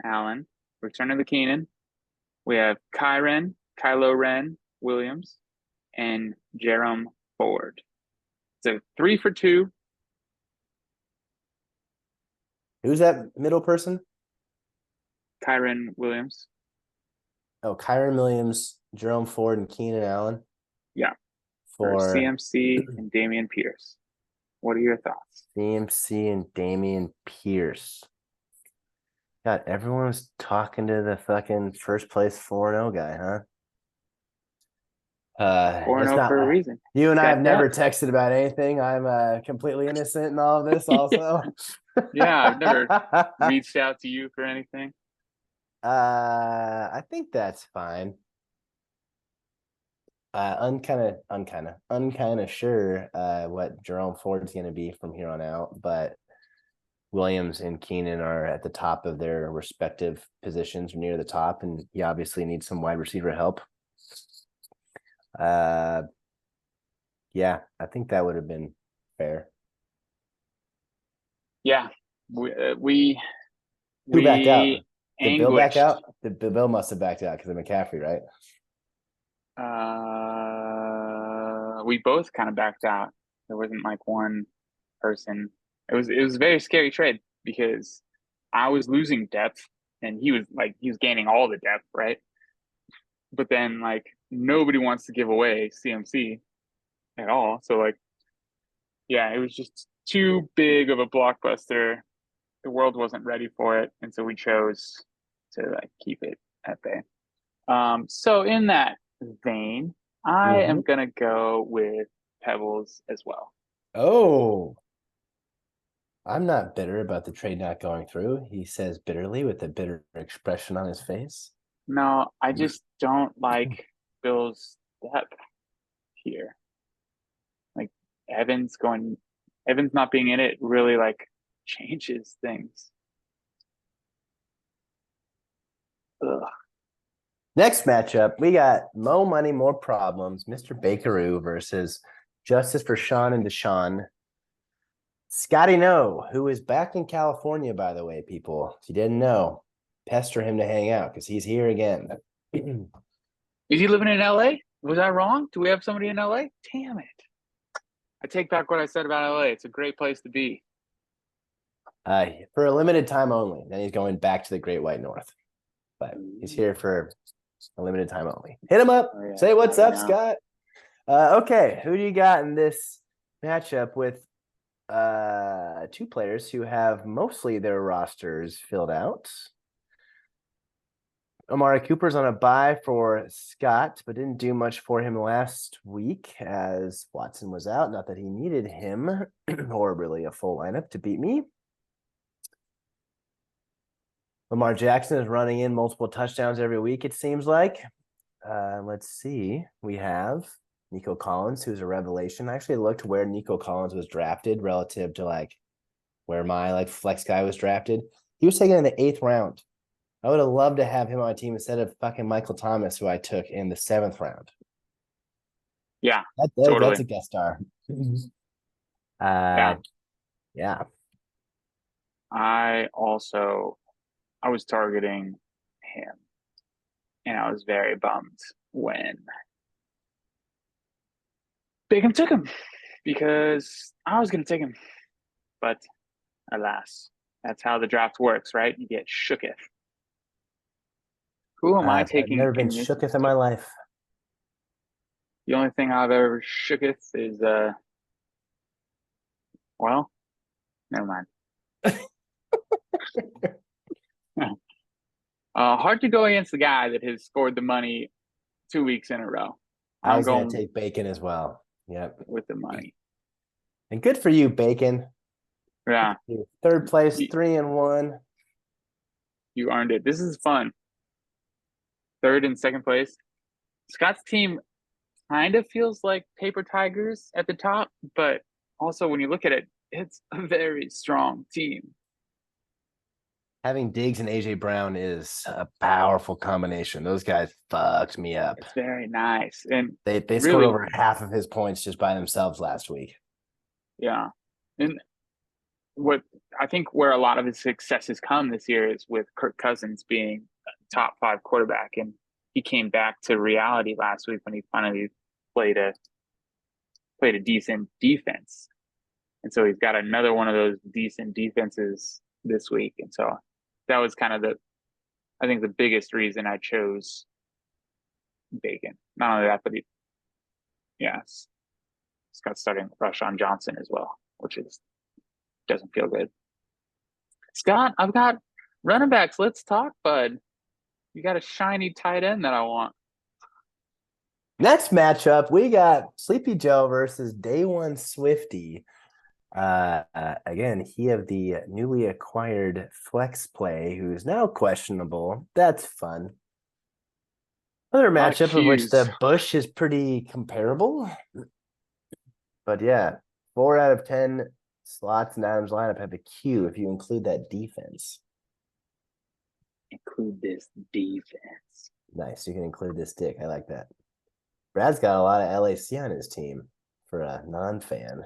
Allen, return of the Keenan. We have Kylo Ren Williams, and Jerome Ford. So 3 for 2. Who's that middle person? Kyron Williams. Oh, Kyron Williams, Jerome Ford, and Keenan Allen. Yeah. For For CMC and Dameon Pierce. What are your thoughts? CMC and Dameon Pierce. God, everyone's talking to the fucking first place 4-0 guy, huh? 4-0 It's not for a reason. you and I have never depth. texted about anything. I'm completely innocent in all of this also. Yeah, I've never reached out to you for anything. I think that's fine. I'm kind of sure what Jerome Ford's going to be from here on out, but Williams and Keenan are at the top of their respective positions, near the top, and he obviously needs some wide receiver help. Yeah, I think that would have been fair. Yeah, we Who backed out? Did Bill back anguished. out? Bill must have backed out because of McCaffrey, right? We both kind of backed out. There wasn't like one person. It was a very scary trade because I was losing depth and he was gaining all the depth, right? But then like nobody wants to give away CMC at all. So like yeah, it was just too big of a blockbuster. The world wasn't ready for it, and so we chose to like keep it at bay. So in that vein, I Mm-hmm. am gonna go with Pebbles as well. Oh, I'm not bitter about the trade not going through. He says bitterly with a bitter expression on his face. No, I just don't like Bill's depth here. Like Evans going, Evans not being in it really like changes things. Ugh. Next matchup, we got Mo Money, More Problems, Mr. Bakeroo versus Justice for Sean and Deshaun. Scotty No, who is back in California, by the way, people. If you didn't know, pester him to hang out because he's here again. Is he living in LA? Was I wrong? Do we have somebody in LA? Damn it. I take back what I said about LA. It's a great place to be. For a limited time only. Then he's going back to the Great White North. But he's here for a limited time only. Hit him up. Oh, yeah. Say what's up, Scott. Okay, who do you got in this matchup with two players who have mostly their rosters filled out? Amari Cooper's on a bye for Scott, but didn't do much for him last week as Watson was out. Not that he needed him or really a full lineup to beat me. Lamar Jackson is running in multiple touchdowns every week, it seems like. Let's see. We have Nico Collins, who's a revelation. I actually looked where Nico Collins was drafted relative to like where my like flex guy was drafted. He was taken in the 8th round. I would have loved to have him on my team instead of fucking Michael Thomas, who I took in the 7th round. Yeah, That's totally. a guest star. Yeah. Yeah. I was targeting him, and I was very bummed when Bacon took him because I was going to take him. But alas, that's how the draft works, right? You get shooketh. Who am I I've taking never been in this shooketh in my matchup? life. The only thing I've ever shooketh is Well, never mind. Hard to go against the guy that has scored the money 2 weeks in a row. I I'm was going to going take Bacon as well. Yep. with the money. And good for you, Bacon. Yeah, Third place, you, 3-1. you earned it. This is fun. Third and second place. Scott's team kind of feels like paper tigers at the top, but also when you look at it, it's a very strong team. Having Diggs and AJ Brown is a powerful combination. Those guys fucked me up. It's very nice. And They scored really, over half of his points just by themselves last week. yeah. And what I think where a lot of his successes come this year is with Kirk Cousins being a top 5 quarterback. And he came back to reality last week when he finally played a decent defense. And so he's got another one of those decent defenses this week. And so that was kind of I think the biggest reason I chose Bacon. Not only that, but yes, he's got starting Rashawn Johnson as well, which doesn't feel good. Scott, I've got running backs. Let's talk, bud. You got a shiny tight end that I want. Next matchup, we got Sleepy Joe versus Day One Swifty. Again, he of the newly acquired flex play, who is now questionable. That's fun. Another matchup of which the Bush is pretty comparable. But yeah, 4 out of 10 slots in Adam's lineup have a Q if you include that defense. Include this defense. Nice. You can include this dick. I like that. Brad's got a lot of LAC on his team for a non-fan.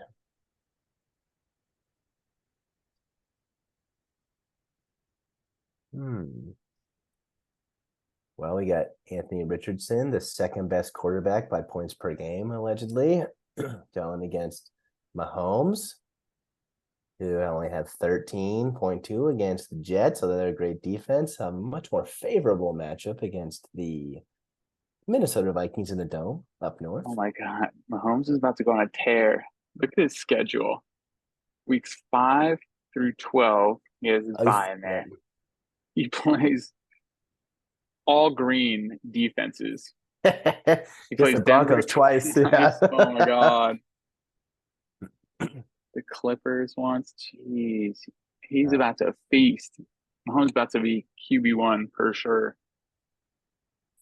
Well, we got Anthony Richardson, the second best quarterback by points per game, allegedly, going against Mahomes, who only have 13.2 against the Jets, so they're a great defense. A much more favorable matchup against the Minnesota Vikings in the Dome up north. Oh my God. Mahomes is about to go on a tear. Look at his schedule. Weeks 5 through 12, he has his bye in there. He plays all green defenses. He plays the Broncos twice. Yeah. Oh my God. The Clippers once. Jeez. He's about to feast. Mahomes about to be QB1 for sure.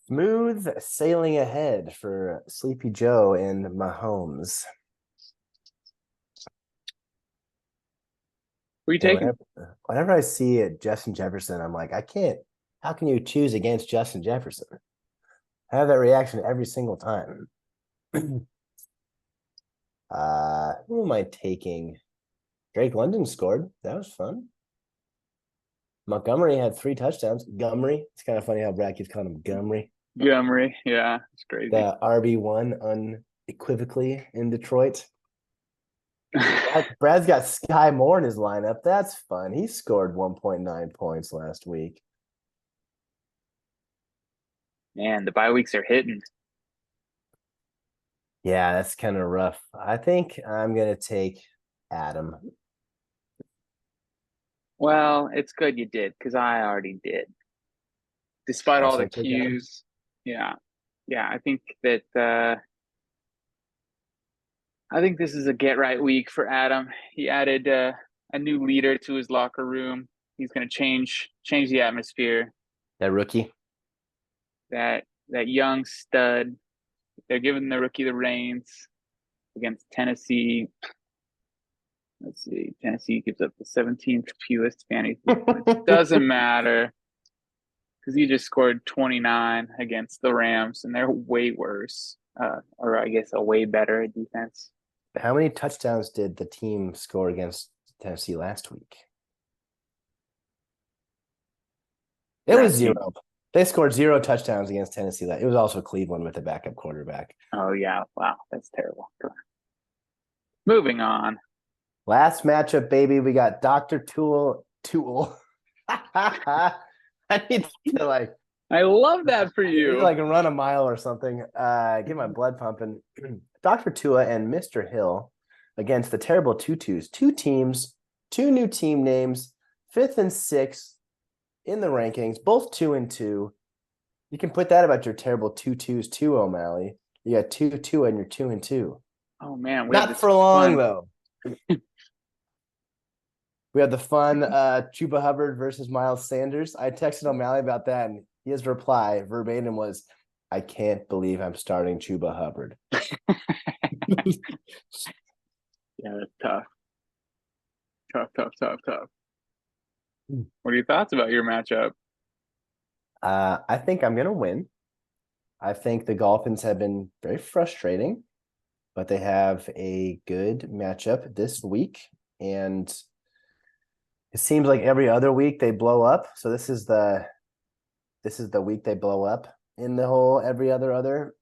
Smooth sailing ahead for Sleepy Joe and Mahomes. Who are you taking? Whenever I see Justin Jefferson, I'm like, I can't. How can you choose against Justin Jefferson? I have that reaction every single time. Who am I taking? Drake London scored. That was fun. Montgomery had 3 touchdowns. Gumry. It's kind of funny how Brad keeps calling him Gumry. Gumry. Yeah, it's crazy. The RB1 unequivocally in Detroit. Brad's got Sky Moore in his lineup. That's fun. He scored 1.9 points last week. Man, the bye weeks are hitting. Yeah, that's kind of rough. I think I'm going to take Adam. Well, it's good you did because I already did. Despite all the cues. Yeah. Yeah, I think that I think this is a get right week for Adam. He added a new leader to his locker room. He's going to change the atmosphere. That rookie. That young stud. They're giving the rookie the reins against Tennessee. Let's see. Tennessee gives up the 17th fewest fantasy points. Doesn't matter because he just scored 29 against the Rams, and they're way worse, or I guess a way better defense. How many touchdowns did the team score against Tennessee last week? It was 0. They scored 0 touchdowns against Tennessee. It was also Cleveland with a backup quarterback. Oh, yeah. Wow. That's terrible. Moving on. Last matchup, baby. We got Dr. Tool. I need to I love that for you. I need to run a mile or something. Get my blood pumping. Dr. Tua and Mr. Hill against the terrible 2-2s. Two teams, two new team names, fifth and sixth in the rankings, both 2-2. You can put that about your terrible 2-2s too, O'Malley. You got 2-2 and you're 2-2. Oh man, we have Not this for long fun. though. We have the fun Chuba Hubbard versus Miles Sanders. I texted O'Malley about that, and his reply verbatim was, "I can't believe I'm starting Chuba Hubbard." Yeah, that's tough. Tough, tough, tough, tough. What are your thoughts about your matchup? I think I'm gonna win. I think the Dolphins have been very frustrating, but they have a good matchup this week, and it seems like every other week they blow up. So this is the week they blow up in the whole every other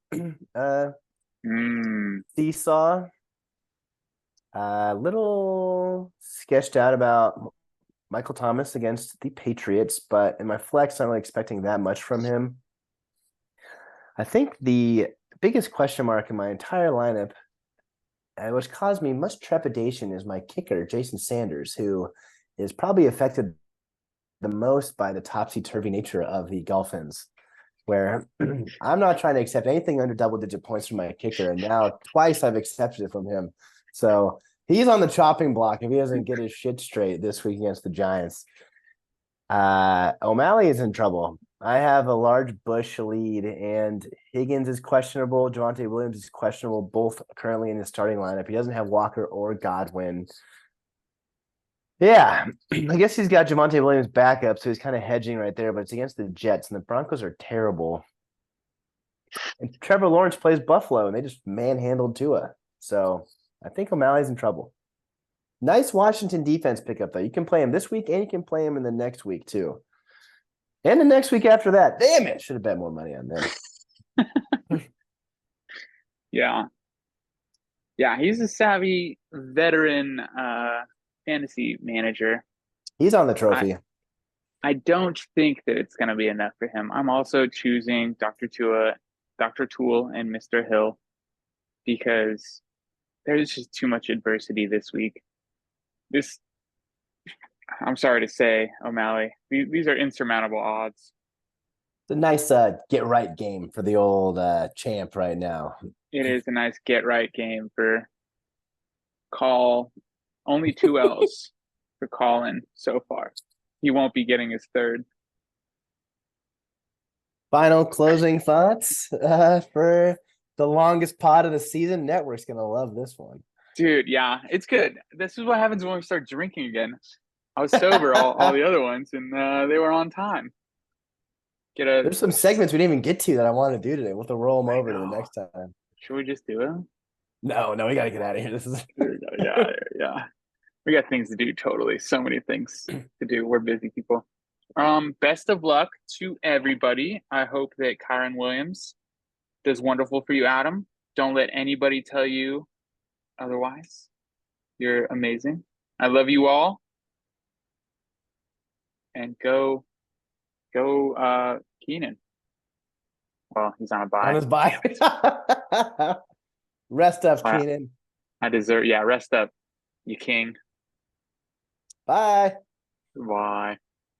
Mm, seesaw. Little sketched out about Michael Thomas against the Patriots, but in my flex, I'm not really expecting that much from him. I think the biggest question mark in my entire lineup, which caused me much trepidation, is my kicker, Jason Sanders, who is probably affected the most by the topsy-turvy nature of the Dolphins, where I'm not trying to accept anything under double-digit points from my kicker, and now twice I've accepted it from him. So he's on the chopping block if he doesn't get his shit straight this week against the Giants. O'Malley is in trouble. I have a large Bush lead, and Higgins is questionable. Javonte Williams is questionable, both currently in his starting lineup. He doesn't have Walker or Godwin. Yeah, I guess he's got Javonte Williams backup, so he's kind of hedging right there, but it's against the Jets, and the Broncos are terrible. And Trevor Lawrence plays Buffalo, and they just manhandled Tua. So I think O'Malley's in trouble. Nice Washington defense pickup, though. You can play him this week, and you can play him in the next week, too. And the next week after that. Damn it. Should have bet more money on them. yeah. Yeah, he's a savvy veteran fantasy manager. He's on the I trophy. I don't think that it's going to be enough for him. I'm also choosing Dr. Tua, Dr. Tool, and Mr. Hill because there's just too much adversity this week. This, I'm sorry to say, O'Malley, these are insurmountable odds. It's a nice get right game for the old champ right now. It is a nice get right game for Call. Only two L's for Colin so far. He won't be getting his third. Final closing thoughts for the longest pod of the season. Network's going to love this one. Dude, yeah, it's good. This is what happens when we start drinking again. I was sober all the other ones, and they were on time. There's some segments we didn't even get to that I want to do today. We'll have to roll them over to the next time. Should we just do it? No, we got to get out of here. This is yeah. We got things to do. Totally, so many things to do. We're busy people. Best of luck to everybody. I hope that Kyron Williams does wonderful for you, Adam. Don't let anybody tell you otherwise. You're amazing. I love you all. And go Keenan. Well, he's on a bye. on his bye. Rest up, I, Keenan. I deserve, yeah, rest up, you king. Bye. Bye.